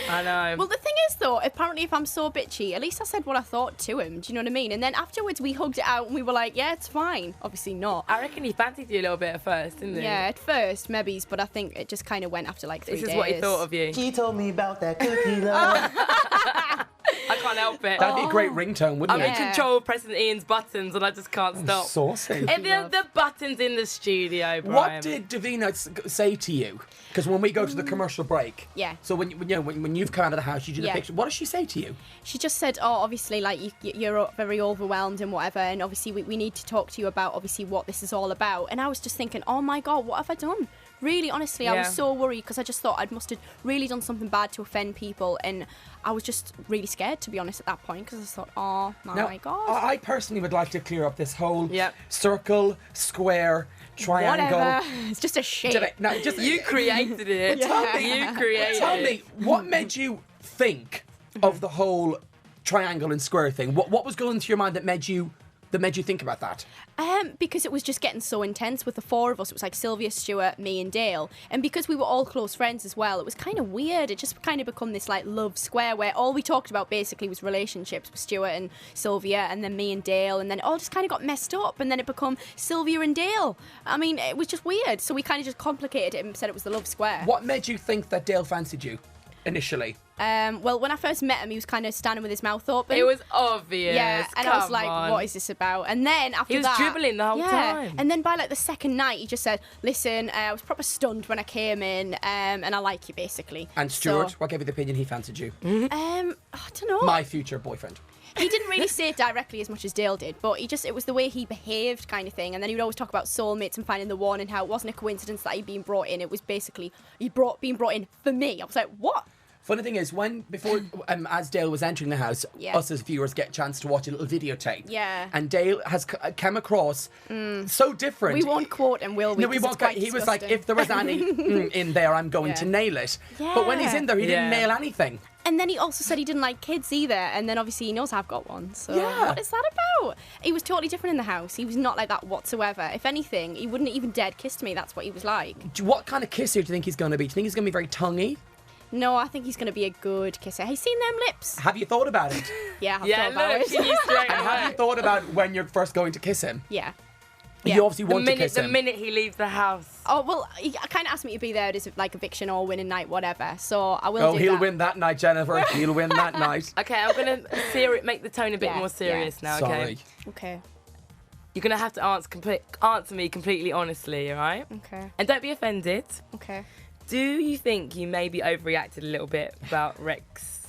I know. Well, the thing is, though, apparently if I'm so bitchy, at least I said what I thought to him. Do you know what I mean? And then afterwards we hugged it out and we were like, yeah, it's fine. Obviously not. I reckon he fancied you a little bit at first, didn't he? Yeah, at first, maybe, but I think it just kind of went after like 3 days. This is what he thought of you. She told me about that cookie love. I can't help it. That'd be a great ringtone, wouldn't I'm it? in control of President Ian's buttons and I just can't stop. Saucy. And the buttons in the studio, Brian. What did Davina say to you? Because when we go to the commercial break, Yeah. So when you've come out of the house, you do the Yeah. picture. What does she say to you? She just said, oh, obviously, like, you're very overwhelmed and whatever, and obviously we need to talk to you about, obviously, what this is all about. And I was just thinking, oh, my God, what have I done? Really, honestly, I was so worried because I just thought I must have really done something bad to offend people, and I was just really scared, to be honest, at that point, because I thought, oh, my God. I personally would like to clear up this whole circle, square, triangle. Whatever. It's just a shape. You created it. You created it. Tell me, what made you think of the whole triangle and square thing? What was going through your mind that made you think about that? Because it was just getting so intense with the 4 of us. It was like Sylvia, Stuart, me and Dale. And because we were all close friends as well, it was kind of weird. It just kind of become this like love square where all we talked about basically was relationships with Stuart and Sylvia, and then me and Dale, and then it all just kind of got messed up, and then it became Sylvia and Dale. I mean, it was just weird. So we kind of just complicated it and said it was the love square. What made you think that Dale fancied you initially? Well, when I first met him, he was kind of standing with his mouth open. It was obvious. Yeah, and I was Come like, on. what is this about? And then after He was that... dribbling the whole time. And then by like the second night, he just said, listen, I was proper stunned when I came in, and I like you, basically. And Stuart, So, what gave you the opinion he fancied you? I don't know. My future boyfriend. He didn't really say it directly as much as Dale did, but it was the way he behaved kind of thing. And then he would always talk about soulmates and finding the one and how it wasn't a coincidence that he'd been brought in. It was basically being brought in for me. I was like, what? Funny thing is, as Dale was entering the house, Yeah. us as viewers get a chance to watch a little videotape. Yeah. And Dale has come across so different. We won't quote him, will we? No, we 'Cause won't. it's quite He was like, disgusting. if there was any in there, I'm going to nail it. But when he's in there, he didn't nail anything. And then he also said he didn't like kids either. And then obviously he knows I've got one. So Yeah. what is that about? He was totally different in the house. He was not like that whatsoever. If anything, he wouldn't even dead kissed me. That's what he was like. What kind of kisser do you think he's going to be? Do you think he's going to be very tonguey? No, I think he's going to be a good kisser. Have you seen them lips? Have you thought about it? Yeah, I've thought about look, it. she knew straight And have you thought about when you're first going to kiss him? Yeah. You obviously want to kiss The him. minute he leaves the house. Oh, well, he kind of asked me to be there at his like eviction or winning night, whatever. So I will Oh, do he'll that. win that night, Jennifer. He'll win that night. Okay, I'm going to make the tone a bit more serious now, okay? Sorry. Okay. You're going to have to answer me completely honestly, all right? Okay. And don't be offended. Okay. Do you think you maybe overreacted a little bit about Rex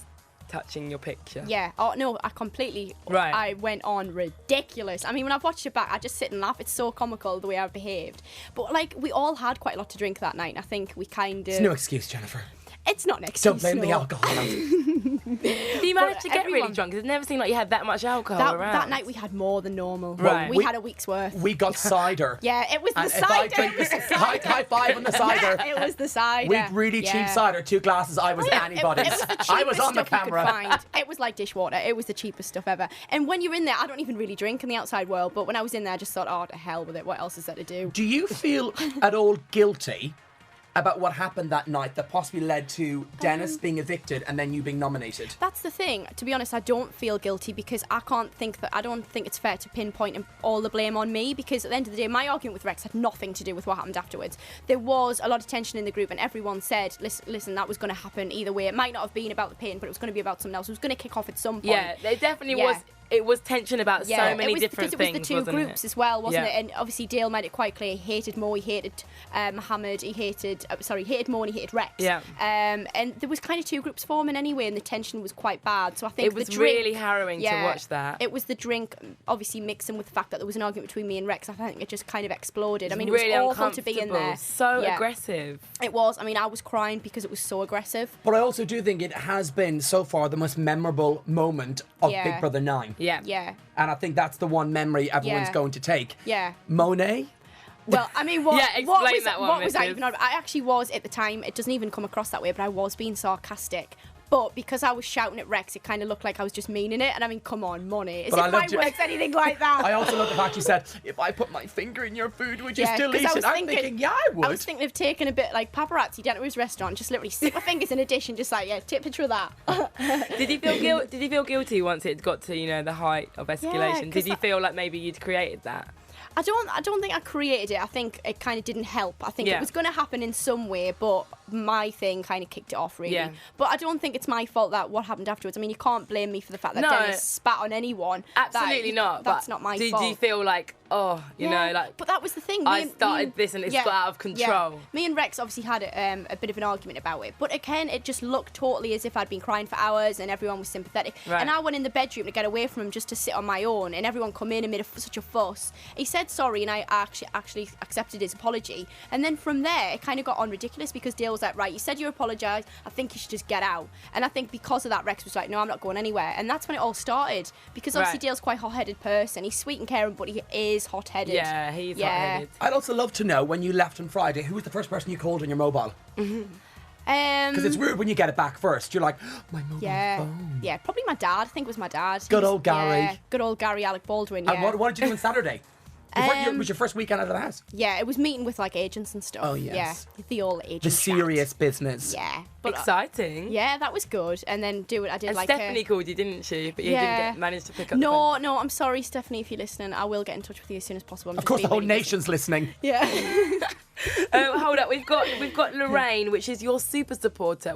touching your picture? Yeah. Oh, no, I completely... Right. I went on ridiculous. I mean, when I've watched it back, I just sit and laugh. It's so comical the way I've behaved. But, like, we all had quite a lot to drink that night. I think we kind of... It's no excuse, Jennifer. It's not an excuse. Don't blame the no. alcohol. Do you manage to get really drunk? 'Cause it never seemed like you had that much alcohol around. That night we had more than normal. Right. We had a week's worth. We got cider. Yeah, it was the And if I cider. drink this, high five on the cider. It was the cider. We really cheap cider, 2 glasses. I was anybody. It was the cheapest I was on the stuff you could camera. find. It was like dishwater. It was the cheapest stuff ever. And when you're in there, I don't even really drink in the outside world, but when I was in there, I just thought, oh, to hell with it. What else is there to do? Do you feel at all guilty about what happened that night that possibly led to Dennis being evicted and then you being nominated? That's the thing. To be honest, I don't feel guilty because I don't think it's fair to pinpoint all the blame on me, because at the end of the day, my argument with Rex had nothing to do with what happened afterwards. There was a lot of tension in the group and everyone said, listen, that was going to happen either way. It might not have been about the pin, but it was going to be about something else. It was going to kick off at some point. Yeah, it definitely was. It was tension about so many different things. Because it things, was the two wasn't groups it? as well, wasn't Yeah. it? And obviously Dale made it quite clear he hated Mo, he hated Mohammed, he hated Mo and he hated Rex. Yeah. And there was kind of two groups forming anyway, and the tension was quite bad. So I think It was the drink, really harrowing to watch that. It was the drink, obviously mixing with the fact that there was an argument between me and Rex. I think it just kind of exploded. I mean, it really was awful to be in there. So Yeah. aggressive. It was. I mean, I was crying because it was so aggressive. But I also do think it has been so far the most memorable moment of Yeah. Big Brother 9. Yeah. Yeah. And I think that's the one memory everyone's Yeah. going to take. Yeah. Monet? Well, I mean, what, Yeah, what explain was that one, what was I Mrs. even on? I actually was at the time. It doesn't even come across that way, but I was being sarcastic. But because I was shouting at Rex, it kind of looked like I was just meaning it. And I mean, come on, money. As But I if my loved you. words anything like that. I also love the fact you said, if I put my finger in your food, would you Yeah, still 'cause eat I it? was I'm thinking, yeah, I would. I was thinking of taking a bit like paparazzi down to his restaurant, just literally stick my fingers in a dish and just like, yeah, take a picture of that. Did you feel guilty once it got to the height of escalation? 'cause Did you feel like maybe you'd created that? I don't think I created it. I think it kind of didn't help. I think Yeah. it was going to happen in some way, but my thing kind of kicked it off, really. Yeah. But I don't think it's my fault that what happened afterwards. I mean, you can't blame me for the fact that No. Dennis spat on anyone. Absolutely not. That's but not my did fault. you feel like, you know, like... But that was the thing. I started this and it's got out of control. Yeah. Me and Rex obviously had a bit of an argument about it. But again, it just looked totally as if I'd been crying for hours and everyone was sympathetic. Right. And I went in the bedroom to get away from him just to sit on my own, and everyone come in and made such a fuss. He said sorry, and I actually accepted his apology. And then from there, it kind of got on ridiculous because Dale was like, right, you said you apologised. I think you should just get out. And I think because of that, Rex was like, no, I'm not going anywhere. And that's when it all started. Because obviously Right. Dale's quite a hot-headed person. He's sweet and caring, but he is hot-headed. Yeah, he's hot-headed. I'd also love to know, when you left on Friday, who was the first person you called on your mobile? Because it's weird when you get it back first. You're like, my mobile phone. Yeah, probably my dad. I think it was my dad. Good He was- old Gary. Yeah, good old Gary Alec Baldwin, yeah. And what did you do on Saturday? It was your first weekend out of the house. Yeah, it was meeting with like agents and stuff. Oh, yes. Yeah, the old agent The chat. serious business. Yeah. Exciting. Yeah, that was good. And then I did And like Stephanie called you, didn't she? But you didn't manage to pick up the phone. No, I'm sorry, Stephanie, if you're listening. I will get in touch with you as soon as possible. I'm Of just course, the being whole really busy. nation's listening. Yeah. Hold up, we've got Lorraine, which is your super supporter.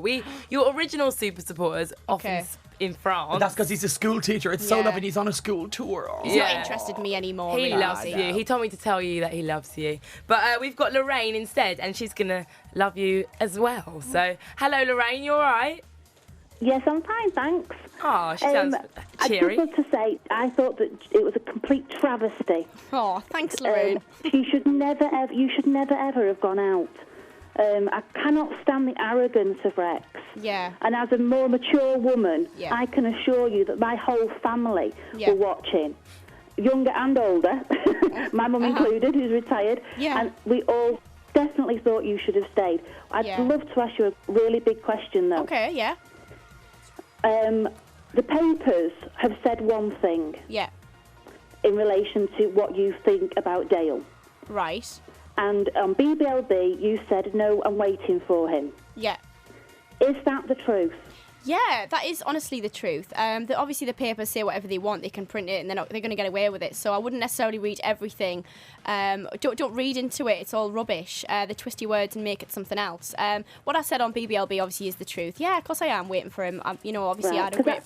Your original super supporters often in France. But that's because he's a school teacher. It's so Yeah. lovely he's on a school tour. Oh. He's not interested in me anymore. He really. loves you. He told me to tell you that he loves you. But we've got Lorraine instead, and she's going to love you as well. So, hello, Lorraine. You all right? Yes, I'm fine, thanks. Oh, she sounds cheery. I just want to say, I thought that it was a complete travesty. Oh, thanks, Lorraine. You should never ever have gone out. I cannot stand the arrogance of Rex. Yeah. And as a more mature woman, Yeah. I can assure you that my whole family were watching, younger and older, my mum included, who's retired, and we all definitely thought you should have stayed. I'd love to ask you a really big question, though. Okay, yeah. The papers have said one thing. Yeah. In relation to what you think about Dale. Right. And on BBLB, you said, no, I'm waiting for him. Yeah. Is that the truth? Yeah, that is honestly the truth. Obviously, the papers say whatever they want. They can print it, and they're going to get away with it. So I wouldn't necessarily read everything. Don't read into it. It's all rubbish. They twist your words and make it something else. What I said on BBLB obviously is the truth. Yeah, of course I am waiting for him. Obviously, Right, I don't wait.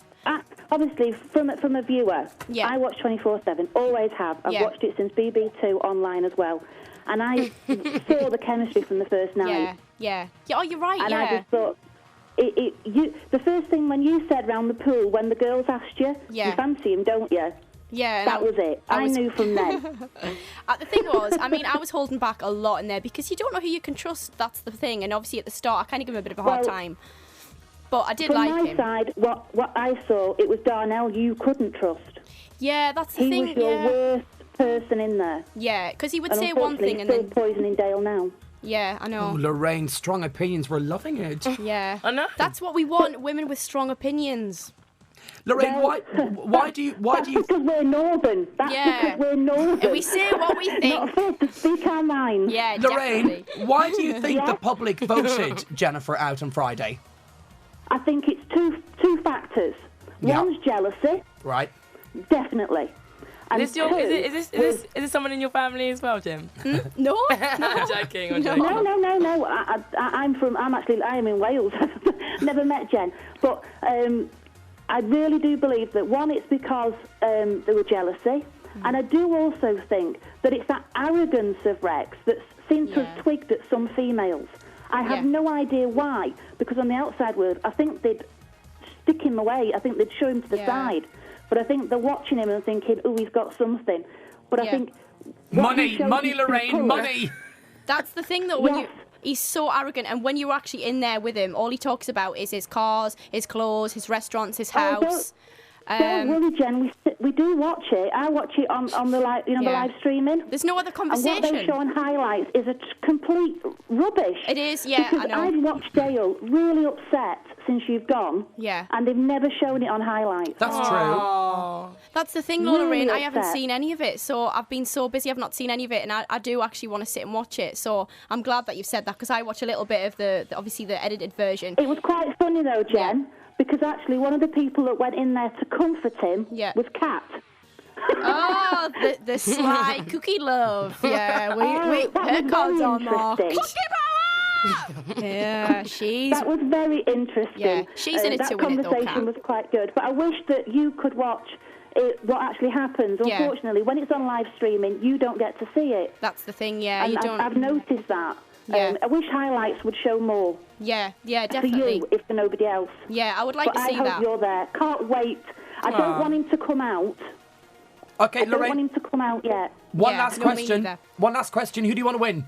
Obviously, from a viewer, I watch 24/7. Always have. I've watched it since BB2 online as well. And I saw the chemistry from the first night. Yeah. Oh, you're right. And yeah. I just thought, the first thing when you said round the pool, when the girls asked you, you fancy him, don't you? Yeah. That was it. I knew from then. The thing was, I was holding back a lot in there because you don't know who you can trust. That's the thing. And obviously at the start, I kind of give him a bit of a hard time. But I did like him. From my side, what I saw, it was Darnell you couldn't trust. Yeah, that's the thing. He was your worst person in there. Yeah, because he would And say one thing and still then poisoning Dale now. Yeah, I know. Oh, Lorraine, strong opinions. We're loving it. Yeah, I know. That's what we want. Women with strong opinions. Lorraine, why do you? Because we're northern. That's because we're northern. And we say what we think. Not afraid to speak our mind. Yeah, Lorraine, definitely. why do you think the public voted Jennifer out on Friday? I think it's two factors. One's jealousy. Right. Definitely. And Is this someone in your family as well, Jim? No. I'm joking. I'm joking. No. I am in Wales. Never met Jen. But I really do believe that, one, it's because there were jealousy. And I do also think that it's that arrogance of Rex that seems to have twigged at some females. I have no idea why, because on the outside world, I think they'd stick him away. I think they'd show him to the side. But I think they're watching him and thinking, oh, he's got something. But I think... Money, Lorraine, money! That's the thing, though, he's so arrogant, and when you're actually in there with him, all he talks about is his cars, his clothes, his restaurants, his house. Don't worry, Jen. We do watch it. I watch it on the live, the live streaming. There's no other conversation. And what they show on highlights is a complete rubbish. It is, yeah, because I know. I've watched Dale really upset since you've gone. Yeah. And they've never shown it on highlights. That's true. That's the thing, Lorraine. I haven't seen any of it, so I've been so busy. I've not seen any of it, and I do actually want to sit and watch it. So I'm glad that you've said that, because I watch a little bit of the obviously the edited version. It was quite funny though, Jen. Because actually, one of the people that went in there to comfort him was Kat. Oh, the sly cookie love. Yeah, her cards on mark. Cookie power! Yeah, That was very interesting. Yeah, she's in it to win it, though, That conversation was quite good. But I wish that you could watch what actually happens. Yeah. Unfortunately, when it's on live streaming, you don't get to see it. That's the thing, yeah. And You don't. I've noticed that. Yeah. I wish highlights would show more. Yeah, definitely. For you, if for nobody else. Yeah, I would like to see that. I hope you're there. Can't wait. I don't want him to come out. Okay, I Lorraine. don't want him to come out yet. One last question. Who do you want to win?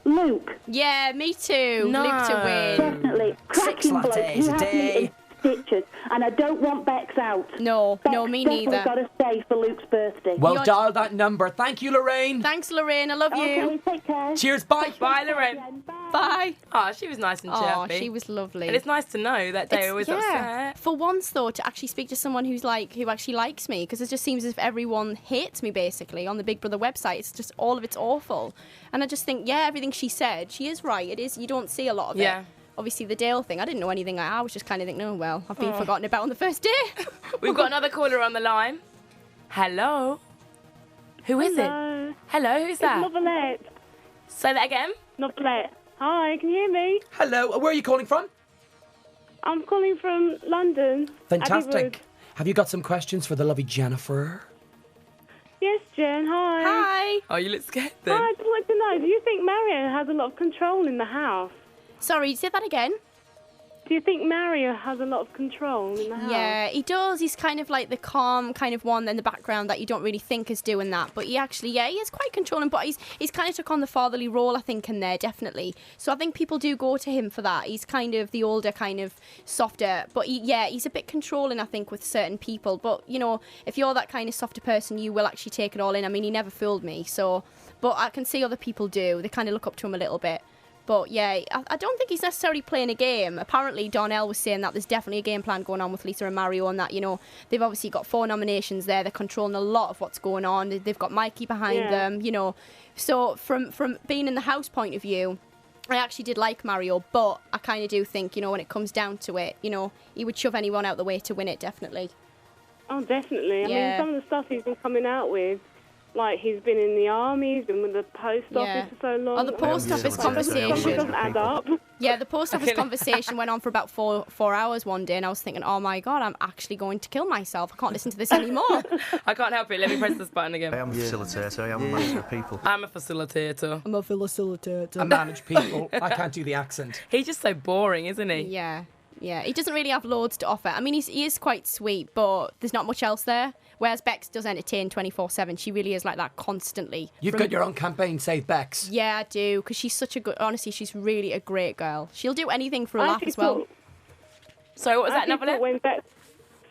Luke. Yeah, me too. No. Luke to win. Definitely. Cracking bloke. He has me in stitches. And I don't want Bex out. No, me neither. Bex got to stay for Luke's birthday. Well, dial that number. Thank you, Lorraine. Thanks, Lorraine. I love you. Okay, take care. Cheers, bye. Bye, Lorraine. Bye. Oh, she was nice and chirpy. Oh, she was lovely. And it's nice to know that Dale was upset. For once, though, to actually speak to someone who actually likes me, because it just seems as if everyone hates me, basically, on the Big Brother website. It's just all of it's awful. And I just think, everything she said, she is right. It is. You don't see a lot of it. Obviously, the Dale thing, I didn't know anything. I was just kind of thinking, oh, well, I've been forgotten about on the first day. We've got another caller on the line. Hello? Who is it? Hello, who's that? It's Novelette. Say that again? Novelette. Hi, can you hear me? Hello, where are you calling from? I'm calling from London. Abbey Road. Fantastic. Have you got some questions for the lovely Jennifer? Yes, Jen, hi. Hi. Oh, you look scared then. Hi, I just wanted to know, do you think Mario has a lot of control in the house? Sorry, say that again. Do you think Mario has a lot of control in the house? Yeah, he does. He's kind of like the calm kind of one in the background that you don't really think is doing that. But he actually, he is quite controlling. But he's kind of took on the fatherly role, I think, in there, definitely. So I think people do go to him for that. He's kind of the older, kind of softer. But he's a bit controlling, I think, with certain people. But, you know, if you're that kind of softer person, you will actually take it all in. I mean, he never fooled me. So, but I can see other people do. They kind of look up to him a little bit. But yeah, I don't think he's necessarily playing a game. Apparently, Donnell was saying that there's definitely a game plan going on with Lisa and Mario, and that, you know, they've obviously got 4 nominations there. They're controlling a lot of what's going on. They've got Mikey behind them, you know. So from being in the house point of view, I actually did like Mario, but I kind of do think, you know, when it comes down to it, you know, he would shove anyone out the way to win it, definitely. Oh, definitely. I mean, some of the stuff he's been coming out with, like he's been in the army, he's been with the post office for so long. Oh, the post office conversation. It doesn't add up. Yeah, the post office conversation went on for about four hours one day, and I was thinking, oh my God, I'm actually going to kill myself. I can't listen to this anymore. I can't help it. Let me press this button again. I am a facilitator. I am a manager of people. I'm a facilitator. I'm a facilitator. I manage people. I can't do the accent. He's just so boring, isn't he? Yeah. Yeah, he doesn't really have loads to offer. I mean, he is quite sweet, but there's not much else there. Whereas Bex does entertain 24/7. She really is like that constantly. You've got your own campaign, Save Bex. Yeah, I do, because she's such a good... Honestly, she's really a great girl. She'll do anything for a laugh as well. Sorry, what was that? Another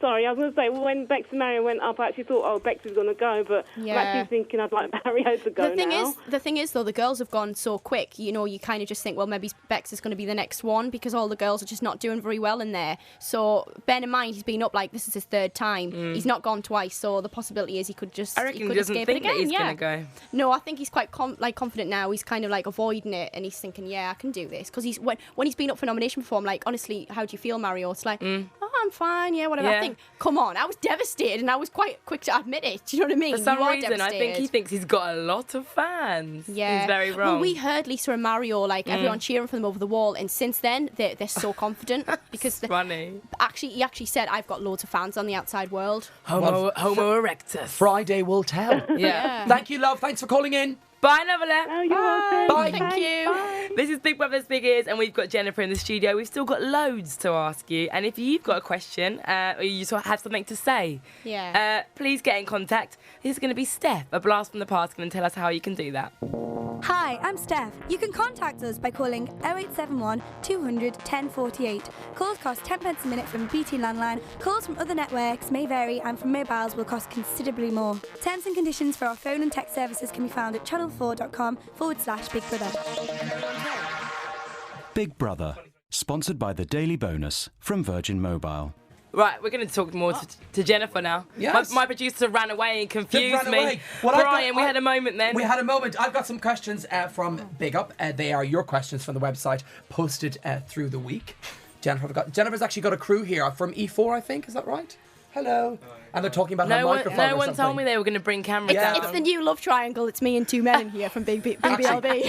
Sorry, I was going to say, when Bex and Mario went up, I actually thought, oh, Bex is going to go, but I'm actually thinking I'd like Mario to go now. The thing is, though, the girls have gone so quick, you know, you kind of just think, well, maybe Bex is going to be the next one, because all the girls are just not doing very well in there. So, bear in mind, he's been up, like, this is his 3rd time. He's not gone twice, so the possibility is he could just I reckon he doesn't escape think it again. that he's going to go. No, I think he's quite confident now. He's kind of, like, avoiding it, and he's thinking, yeah, I can do this. Because when he's been up for nomination before, I'm like, honestly, how do you feel, Mario? It's like, oh, I'm fine, yeah, whatever. I think, come on, I was devastated, and I was quite quick to admit it. Do you know what I mean? For some reason, I think he thinks he's got a lot of fans. Yeah. He's very wrong. Well, we heard Lisa and Mario, like, everyone cheering for them over the wall, and since then, they're so confident. Because funny. He actually said, I've got loads of fans on the outside world. Homo erectus. Friday will tell. Yeah. Thank you, love. Thanks for calling in. Bye, Lovelet. Oh, you're welcome. Bye. Thank you. Bye. This is Big Brother's Big Ears, and we've got Jennifer in the studio. We've still got loads to ask you, and if you've got a question or you sort of have something to say, please get in contact. This is going to be Steph, a blast from the past, going to tell us how you can do that. Hi, I'm Steph. You can contact us by calling 0871 200 1048. Calls cost 10 pence a minute from BT landline. Calls from other networks may vary, and from mobiles will cost considerably more. Terms and conditions for our phone and text services can be found at channel4.com/Big Brother. Big Brother, sponsored by the Daily Bonus from Virgin Mobile. Right, we're going to talk more to Jennifer now. Yes. My producer ran away and confused me. Away. Well, Brian, we had a moment then. We had a moment. I've got some questions from Big Up. They are your questions from the website, posted through the week. Jennifer's actually got a crew here from E4, I think. Is that right? Hello. And they're talking about her microphone. No one told me they were going to bring cameras down. It's the new love triangle. It's me and 2 men in here from BBLB. Actually,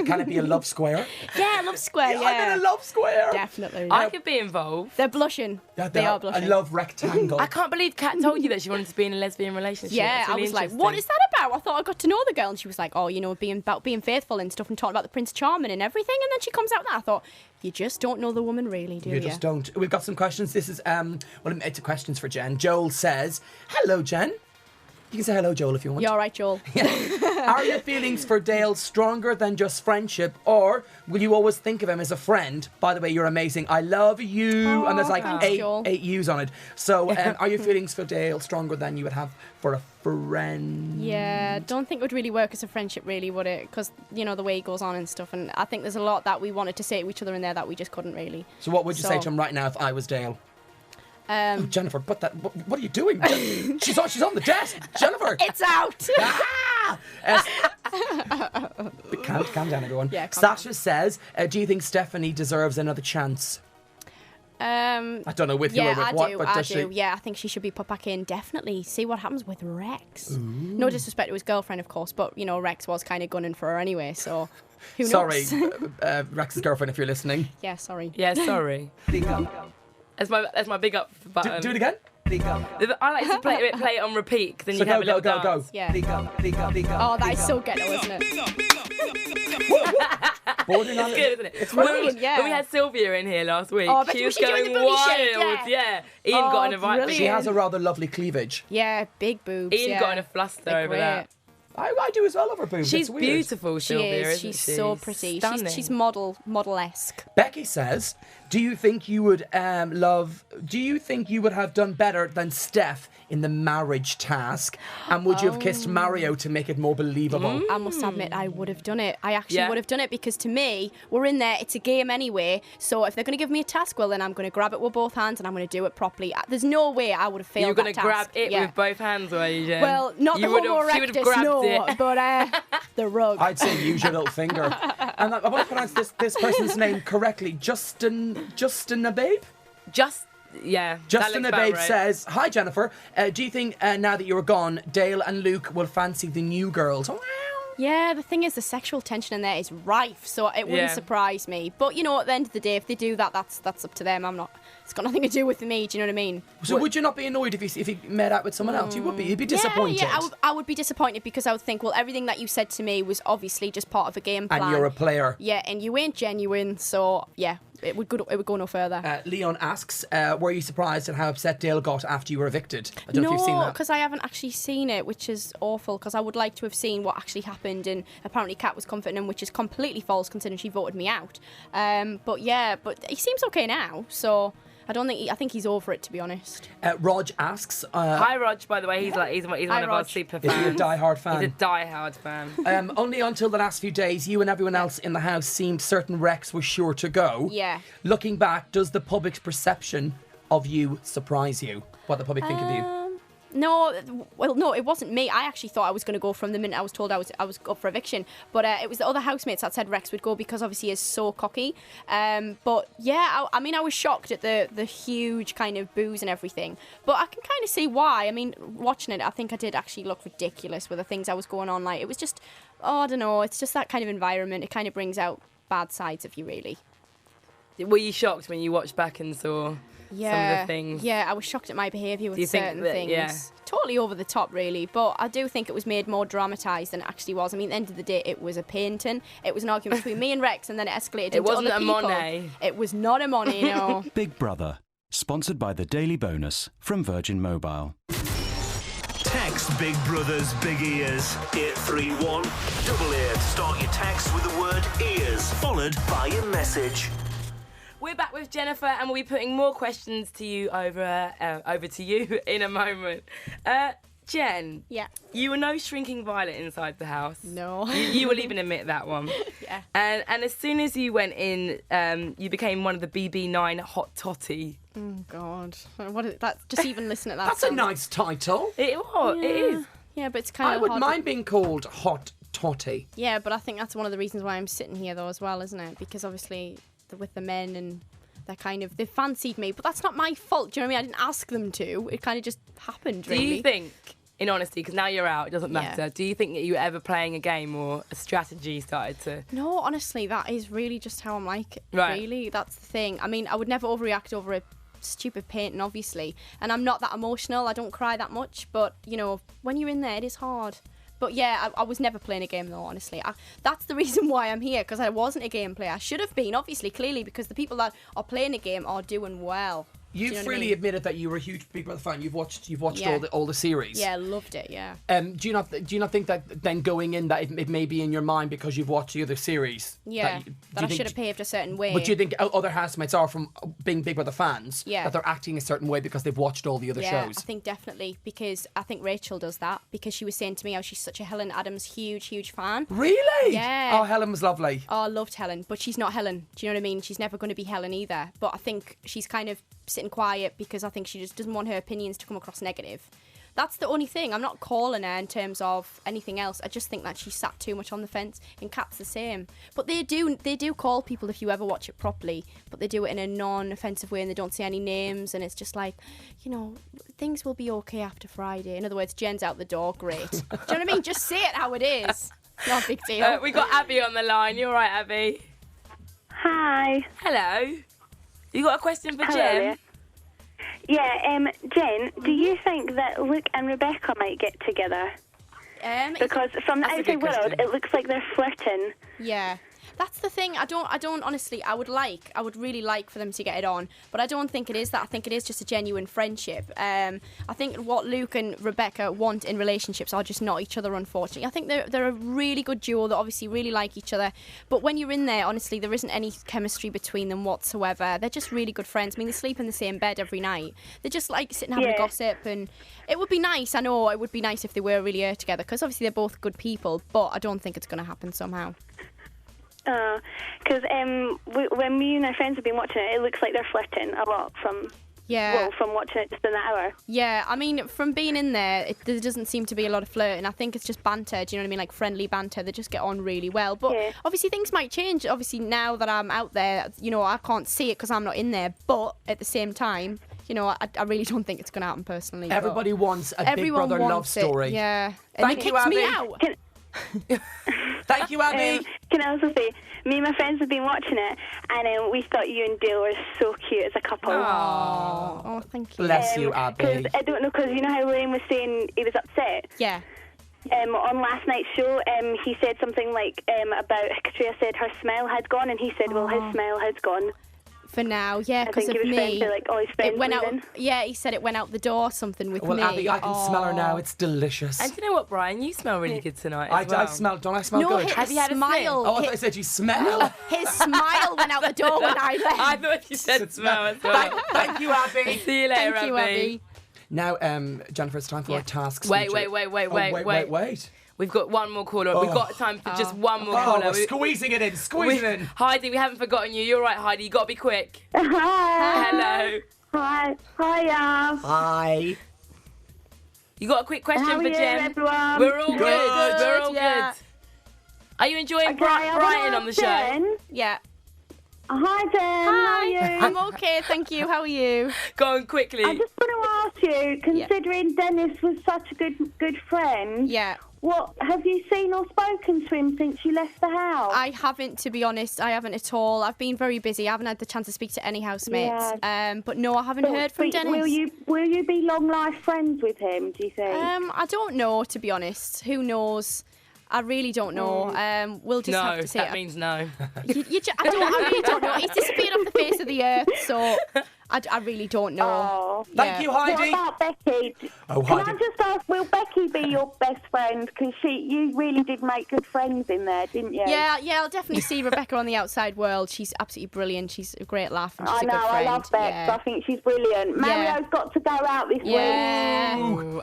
can it be a love square? Yeah, love square, yeah. I'm in a love square. Definitely. I could be involved. They're blushing. They are blushing. A love rectangle. I can't believe Kat told you that she wanted to be in a lesbian relationship. Yeah, really I was like, what is that about? I thought I got to know the girl, and she was like, oh, you know, about being faithful and stuff, and talking about the Prince Charming and everything, and then she comes out there. I thought, you just don't know the woman really, do you? You just don't. We've got some questions. This is, it's questions for Jen. Joel says, hello, Jen. You can say hello, Joel, if you want. You're all right, Joel. Are your feelings for Dale stronger than just friendship, or will you always think of him as a friend? By the way, you're amazing. I love you. And there's like eight U's on it. So are your feelings for Dale stronger than you would have for a friend? Yeah, don't think it would really work as a friendship, really, would it? Because, you know, the way he goes on and stuff. And I think there's a lot that we wanted to say to each other in there that we just couldn't really. So what would you say to him right now if I was Dale? Oh, Jennifer, put that. What are you doing? She's on the desk. Jennifer, it's out. Calm down, everyone. Yeah, Sasha says, "Do you think Stephanie deserves another chance?" I don't know with you or with what, but does she? Yeah, I think she should be put back in. Definitely. See what happens with Rex. Ooh. No disrespect to his girlfriend, of course, but you know Rex was kind of gunning for her anyway. So who knows? Sorry, Rex's girlfriend, if you're listening. Yeah, sorry. Yeah, sorry. That's my big up button. Do it again. I like to play it on repeat, then you have a little dance. Yeah. Oh, that is so ghetto, isn't it? Bordering on It's good, isn't it? It's when, brilliant, when we had Sylvia in here last week, Oh, I bet she you was she doing going the booby wild. shake, Yeah. Ian got in a right. She has a rather lovely cleavage. Yeah, big boobs. Ian got in a fluster They're over great. that. I do as well over boobs. She's It's weird. beautiful, Sylvia, isn't She's she? so pretty. Stunning. She's model-esque. Becky says, do you think you would have done better than Steph in the marriage task? And would you have kissed Mario to make it more believable? I must admit, I would have done it. I actually would have done it because to me, we're in there, it's a game anyway. So if they're going to give me a task, well, then I'm going to grab it with both hands and I'm going to do it properly. There's no way I would have failed You were that going to task. grab it with both hands, were you, Jen? Well, not you the would homo have, she would have erectus, grabbed no, it. but the rug. I'd say use your little finger. And I want to pronounce this person's name correctly. Justin Ababe? Yeah. Justin that looks Ababe about right. says, hi Jennifer, do you think now that you're gone, Dale and Luke will fancy the new girls? Yeah, the thing is, the sexual tension in there is rife, so it wouldn't surprise me. But you know, at the end of the day, if they do that, that's up to them. It's got nothing to do with me. Do you know what I mean? So would you not be annoyed if you met out with someone else? You would be. You'd be disappointed. Yeah, I would be disappointed because I would think, well, everything that you said to me was obviously just part of a game plan. And you're a player. Yeah, and you ain't genuine, so yeah, it would go no further. Leon asks, were you surprised at how upset Dale got after you were evicted? I don't know if you've seen No, that. because I haven't actually seen it, which is awful, because I would like to have seen what actually happened, and apparently Kat was comforting him, which is completely false considering she voted me out. But he seems okay now, so I think he's over it, to be honest. Rog asks... Hi, Rog, by the way. He's one of our super fans. Is he a diehard fan? He's a diehard fan. Only until the last few days, you and everyone else in the house seemed certain Rex was sure to go. Yeah. Looking back, does the public's perception of you surprise you? What the public think of you? No, it wasn't me. I actually thought I was going to go from the minute I was told I was up for eviction. But it was the other housemates that said Rex would go because obviously he is so cocky. But yeah, I mean, I was shocked at the huge kind of boos and everything. But I can kind of see why. I mean, watching it, I think I did actually look ridiculous with the things I was going on. Like, it was just, I don't know. It's just that kind of environment. It kind of brings out bad sides of you, really. Were you shocked when you watched back and saw... some of the things? Yeah, I was shocked at my behaviour with certain things. Yeah. Totally over the top, really. But I do think it was made more dramatised than it actually was. I mean, at the end of the day, it was a painting. It was an argument between me and Rex, and then it escalated into other people. It wasn't a Monet. It was not a Monet, no. Big Brother, sponsored by the Daily Bonus from Virgin Mobile. Text Big Brother's Big Ears 831 88. Start your text with the word ears followed by your message. We're back with Jennifer, and we'll be putting more questions to you over to you in a moment. Jen. Yeah. You were no shrinking violet inside the house. No. You will even admit that one. Yeah. And as soon as you went in, you became one of the BB9 hot totty. Oh God! What is that? Just even listen to that. That's a nice title. It is. Yeah, but it's kind of. I wouldn't mind being called hot totty. Yeah, but I think that's one of the reasons why I'm sitting here, though, as well, isn't it? Because obviously, with the men and they fancied me, but that's not my fault. Do you know what I mean? I didn't ask them to. It kind of just happened. Really. Do you think, in honesty, because now you're out, it doesn't matter. Do you think that you were ever playing a game or a strategy started to? No, honestly, that is really just how I'm like. Right. Really, that's the thing. I mean, I would never overreact over a stupid painting, obviously, and I'm not that emotional. I don't cry that much, but you know, when you're in there, it is hard. But yeah, I was never playing a game though, honestly. That's the reason why I'm here, because I wasn't a game player. I should have been, obviously, clearly, because the people that are playing a game are doing well. You've freely admitted that you were a huge Big Brother fan. You've watched all the series. Yeah, loved it. Yeah. Do you not think that then going in that it may be in your mind because you've watched the other series? Yeah. That I should have behaved a certain way. But do you think other housemates are from being Big Brother fans? Yeah. That they're acting a certain way because they've watched all the other shows? I think definitely, because I think Rachel does that, because she was saying to me how she's such a Helen Adams huge fan. Really? Yeah. Oh, Helen was lovely. Oh, I loved Helen, but she's not Helen. Do you know what I mean? She's never going to be Helen either. But I think she's kind of sitting quiet because I think she just doesn't want her opinions to come across negative. That's the only thing. I'm not calling her in terms of anything else. I just think that she sat too much on the fence, and Kat's the same. But they do call people if you ever watch it properly, but they do it in a non-offensive way and they don't say any names, and it's just like, you know, things will be okay after Friday. In other words, Jen's out the door, great. Do you know what I mean? Just say it how it is. Not a big deal. We got Abby on the line. You all right, Abby? Hi. Hello. You got a question for Hello Jen? there. Yeah, Jen, do you think that Luke and Rebecca might get together? Because from the outside world, it looks like they're flirting. Yeah. That's the thing. I don't honestly. I would really like for them to get it on, but I don't think it is that. I think it is just a genuine friendship. I think what Luke and Rebecca want in relationships are just not each other, unfortunately. I think they're a really good duo that obviously really like each other, but when you're in there, honestly, there isn't any chemistry between them whatsoever. They're just really good friends. I mean, they sleep in the same bed every night. They just like sitting having a gossip, and it would be nice. I know it would be nice if they were really together, because obviously they're both good people, but I don't think it's going to happen somehow. Because when me and my friends have been watching it, it looks like they're flirting a lot from watching it just in that hour. Yeah, I mean, from being in there, there doesn't seem to be a lot of flirting. I think it's just banter, do you know what I mean? Like friendly banter. They just get on really well. But obviously things might change. Obviously now that I'm out there, you know, I can't see it because I'm not in there. But at the same time, you know, I really don't think it's going to happen personally. Everybody wants a Big Brother love story. Yeah. Thank you, Abby. Me out. Thank you, Abby. Can I also say, me and my friends have been watching it, and we thought you and Dale were so cute as a couple. Oh, thank you. Bless you, Abby. I don't know, because you know how Wayne was saying he was upset? Yeah. On last night's show, he said something like about Katrina said her smile had gone, and he said, well, his smile has gone. For now, yeah, because of me. It went out. Yeah, he said it went out the door. Something with me. Well, Abby, I can smell her now. It's delicious. And do you know what, Brian? You smell really good tonight. I smell. Don't I smell good? Have you had a smile? Oh, I thought I said you smell. His smile went out the door when I left. I thought you said smell as well. Thank you, Abby. See you later, Thank you, Abby. Now, Jennifer, it's time for our tasks. Wait. We've got one more caller. We've got time for just one more caller. We're squeezing it in. Heidi, we haven't forgotten you. You're right, Heidi. You got to be quick. Hi. Hello. Hi. Hiya. Hi. You got a quick question How for are you, Jen? everyone? We're all good. We're all yeah. good. Are you enjoying Okay, I Brighton wanna on the ask Jen. show? Yeah. Hi, Jen. How are you? I'm okay, thank you. How are you? Go on quickly. I just want to ask you, considering Dennis was such a good friend. Yeah. What have you seen or spoken to him since you left the house? I haven't, to be honest. I haven't at all. I've been very busy. I haven't had the chance to speak to any housemates. But no, I haven't heard from Dennis. Will you be long life friends with him? Do you think? I don't know, to be honest. Who knows? I really don't know. We'll just have to see. No, that means no. I really don't know. He's disappeared off the face of the earth, so I really don't know. Thank you, Heidi. What about Becky? Oh, Can Heidi. I just ask, will Becky be your best friend? Because you really did make good friends in there, didn't you? Yeah, I'll definitely see Rebecca on the outside world. She's absolutely brilliant. She's a great laugh and she's I know, a good friend. I love Bex. Yeah. I think she's brilliant. Mario's got to go out this week.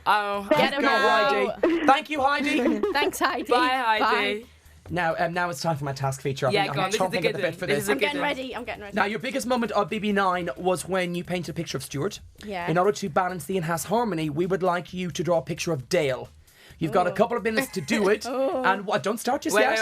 Oh, get him out. Heidi. Thank you, Heidi. Thanks, Heidi. Bye, Heidi. Bye. Now it's time for my task feature. Go on. This is a chomping good at the bit for one. this. I'm getting ready. Now, your biggest moment of BB9 was when you painted a picture of Stuart. Yeah. In order to balance the in-house harmony, we would like you to draw a picture of Dale. You've got a couple of minutes to do it. And don't start just yet.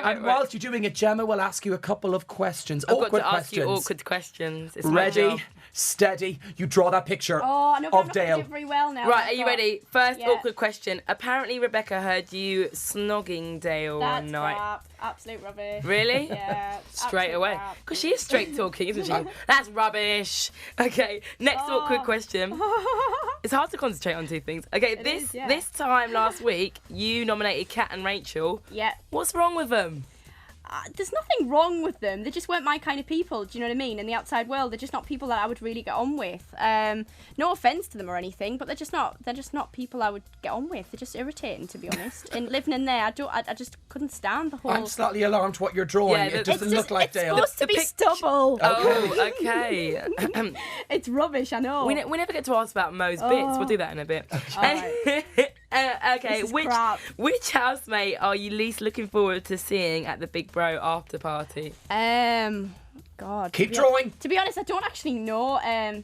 And whilst you're doing it, Gemma will ask you a couple of questions. I've got to ask you awkward questions. It's my Ready, job. steady. You draw that picture I know, of Dale. I'm not very well now. Right, are you ready? First awkward question. Apparently, Rebecca heard you snogging Dale That's one night. crap. Absolute rubbish. Really? Yeah. Straight away. Because she is straight talking, isn't she? That's rubbish. Okay, next awkward question. It's hard to concentrate on two things. Okay, this time last week, you nominated Kat and Rachel. Yeah. What's wrong with them? There's nothing wrong with them. They just weren't my kind of people. Do you know what I mean? In the outside world, they're just not people that I would really get on with. No offense to them or anything, but they're just not people I would get on with. They're just irritating, to be honest. And living in there, I just couldn't stand the whole. I'm slightly alarmed what you're drawing. Yeah, it doesn't look like Dale. It's supposed to be stubble. Oh, okay. It's rubbish, I know. We never get to ask about Mo's bits. We'll do that in a bit. Okay, which housemate are you least looking forward to seeing at the Big Bro after party? God. Keep drawing. To be honest, I don't actually know.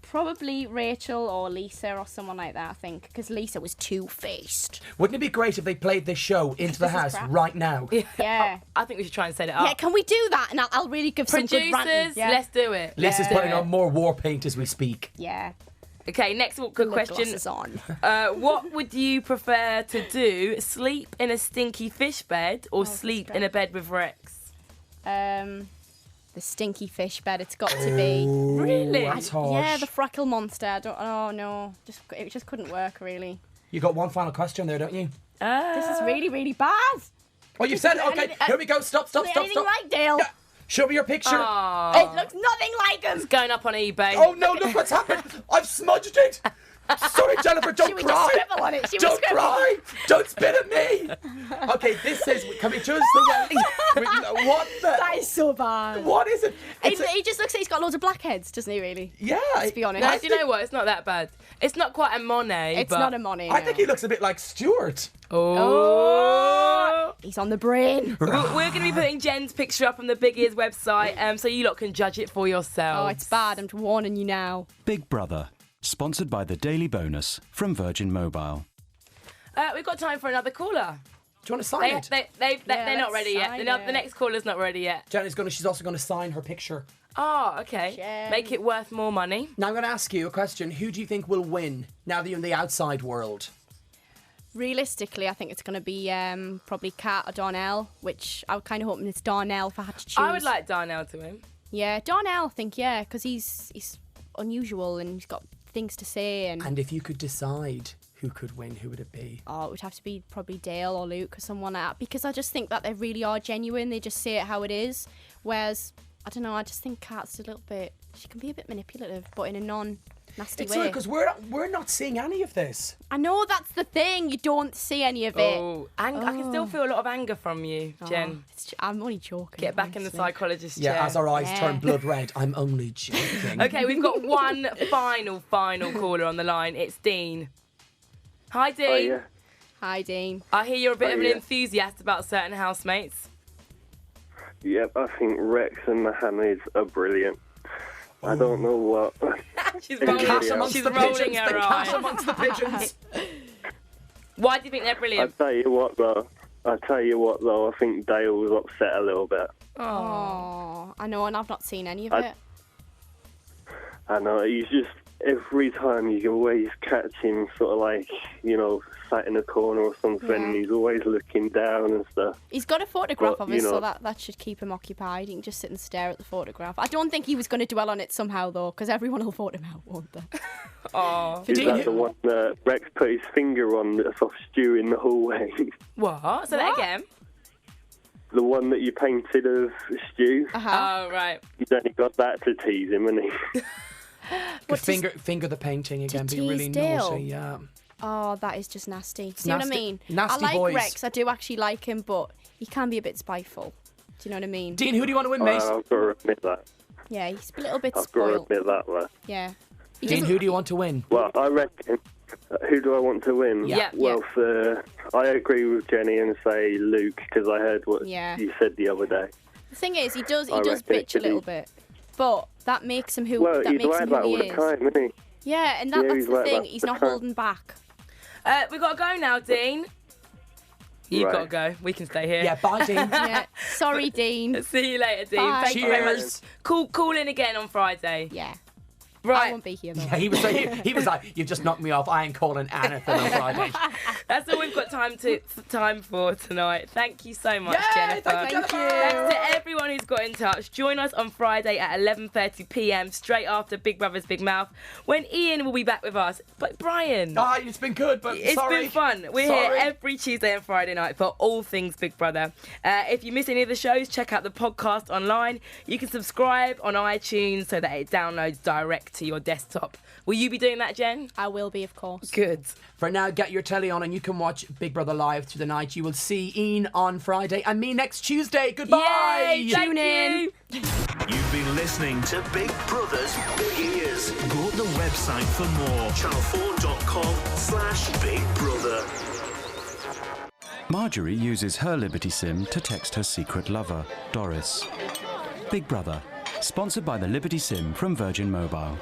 Probably Rachel or Lisa or someone like that, I think, because Lisa was two-faced. Wouldn't it be great if they played this show into the house right now? Yeah. I think we should try and set it up. Yeah, can we do that? And I'll really give some good ranting. Producers, let's do it. Liz is putting on more war paint as we speak. Yeah. Okay, next awkward question. On. What would you prefer to do? Sleep in a stinky fish bed or sleep in a bed with Rex? The stinky fish bed. It's got to be. Really? That's harsh. Yeah, the freckle monster. Oh no, it just couldn't work really. You got one final question there, don't you? This is really, really bad. Oh, you said it. Okay, here we go. Stop. Anything like Dale? Yeah. Show me your picture. Oh. It looks nothing like him. It's going up on eBay. Oh no! Look what's happened. I've smudged it. Sorry, Jennifer. Don't Should we cry. just scribble on it? Don't cry. Don't spit at me. Okay, this is. Can we just what the? That is so bad. What is it? He just looks like he's got loads of blackheads, doesn't he? Really? Yeah. Let's be honest. No, do you know what? It's not that bad. It's not quite a Monet. It's not a Monet. I think he looks a bit like Stuart. Oh. He's on the brain. We're going to be putting Jen's picture up on the Big Ears website, so you lot can judge it for yourselves. Oh, it's bad. I'm warning you now. Big Brother, sponsored by the Daily Bonus from Virgin Mobile. We've got time for another caller. Do you want to sign it? They're not ready yet. The next caller's not ready yet. Jen is she's also going to sign her picture. Oh, okay. Jen. Make it worth more money. Now I'm going to ask you a question. Who do you think will win now that you're in the outside world? Realistically, I think it's going to be probably Kat or Darnell, which I was kind of hoping it's Darnell if I had to choose. I would like Darnell to win. Yeah, Darnell, I think, yeah, because he's unusual and he's got things to say. And if you could decide who could win, who would it be? Oh, it would have to be probably Dale or Luke or someone like that, because I just think that they really are genuine. They just say it how it is. Whereas, I don't know, I just think Kat's a little bit... She can be a bit manipulative, but in a non-nasty It's way. weird because we're not seeing any of this. I know, that's the thing. You don't see any of it. I can still feel a lot of anger from you, Jen. I'm only joking. Get back in the psychologist's Yeah, chair. as our eyes turn blood red, I'm only joking. Okay, we've got one final caller on the line. It's Dean. Hi, Dean. Oh, yeah. Hi, Dean. I hear you're a bit of an yeah. enthusiast about certain housemates. Yep, I think Rex and the Hamids are brilliant. I don't know what. She's rolling her eyes. Cash amongst the pigeons. Why do you think they're brilliant? I tell you what, though, I think Dale was upset a little bit. Oh, I know, and I've not seen any of it. I know, he's just, every time you can always catch him sort of like, sat in a corner or something, and he's always looking down and stuff. He's got a photograph But, of us, so that should keep him occupied. He can just sit and stare at the photograph. I don't think he was going to dwell on it somehow, though, because everyone will vote him out, won't they? Oh, Is that the one that Rex put his finger on that's off Stu in the hallway? What? Say that again? The one that you painted of Stu? Oh, right. He's only got that to tease him, hasn't he? Finger the painting again, be tease really Dale? naughty, yeah. Oh, that is just nasty. See what I Nasty- mean? nasty I like boys. Rex. I do actually like him, but he can be a bit spiteful. Do you know what I mean? Dean, who do you want to win, mate? I've got to admit that. Yeah, he's a little bit I've got to spoiled. admit that, man. Yeah. He Dean, doesn't- who do you want to win? Well, I reckon. Who do I want to win? Yeah. Well, I agree with Jenny and say Luke, because I heard what Yeah. you said the other day. The thing is, he does I reckon bitch a it little could bit, but that makes him who. Well, that he's makes like him that who all he the is. time, isn't he? Yeah, and Yeah, that's he's the like thing. that He's all not the time. holding back. We've got to go now, Dean. You've Right. got to go. We can stay here. Yeah, bye, Dean. Yeah. Sorry, Dean. See you later, Dean. Bye. Thank you very much. Cheers. Call in again on Friday. Yeah. Right. I won't be here though. Yeah, he was like, you've just knocked me off. I ain't calling anything on Friday. That's all we've got time for tonight. Thank you so much, Yay, Jennifer. thank you, Jennifer. Thanks to everyone who's got in touch. Join us on Friday at 11:30 p.m. straight after Big Brother's Big Mouth, when Ian will be back with us. But Brian, It's been good, but it's sorry. been fun. We're here every Tuesday and Friday night for all things Big Brother. If you miss any of the shows, check out the podcast online. You can subscribe on iTunes so that it downloads direct to your desktop. Will you be doing that, Jen? I will be, of course. Good. For now, get your telly on and you can watch Big Brother live through the night. You will see Ian on Friday and me next Tuesday. Goodbye. Yay, tune in. You've been listening to Big Brother's Big Ears. Go to the website for more. channel4.com/Big Brother. Marjorie uses her Liberty SIM to text her secret lover, Doris. Big Brother, sponsored by the Liberty SIM from Virgin Mobile.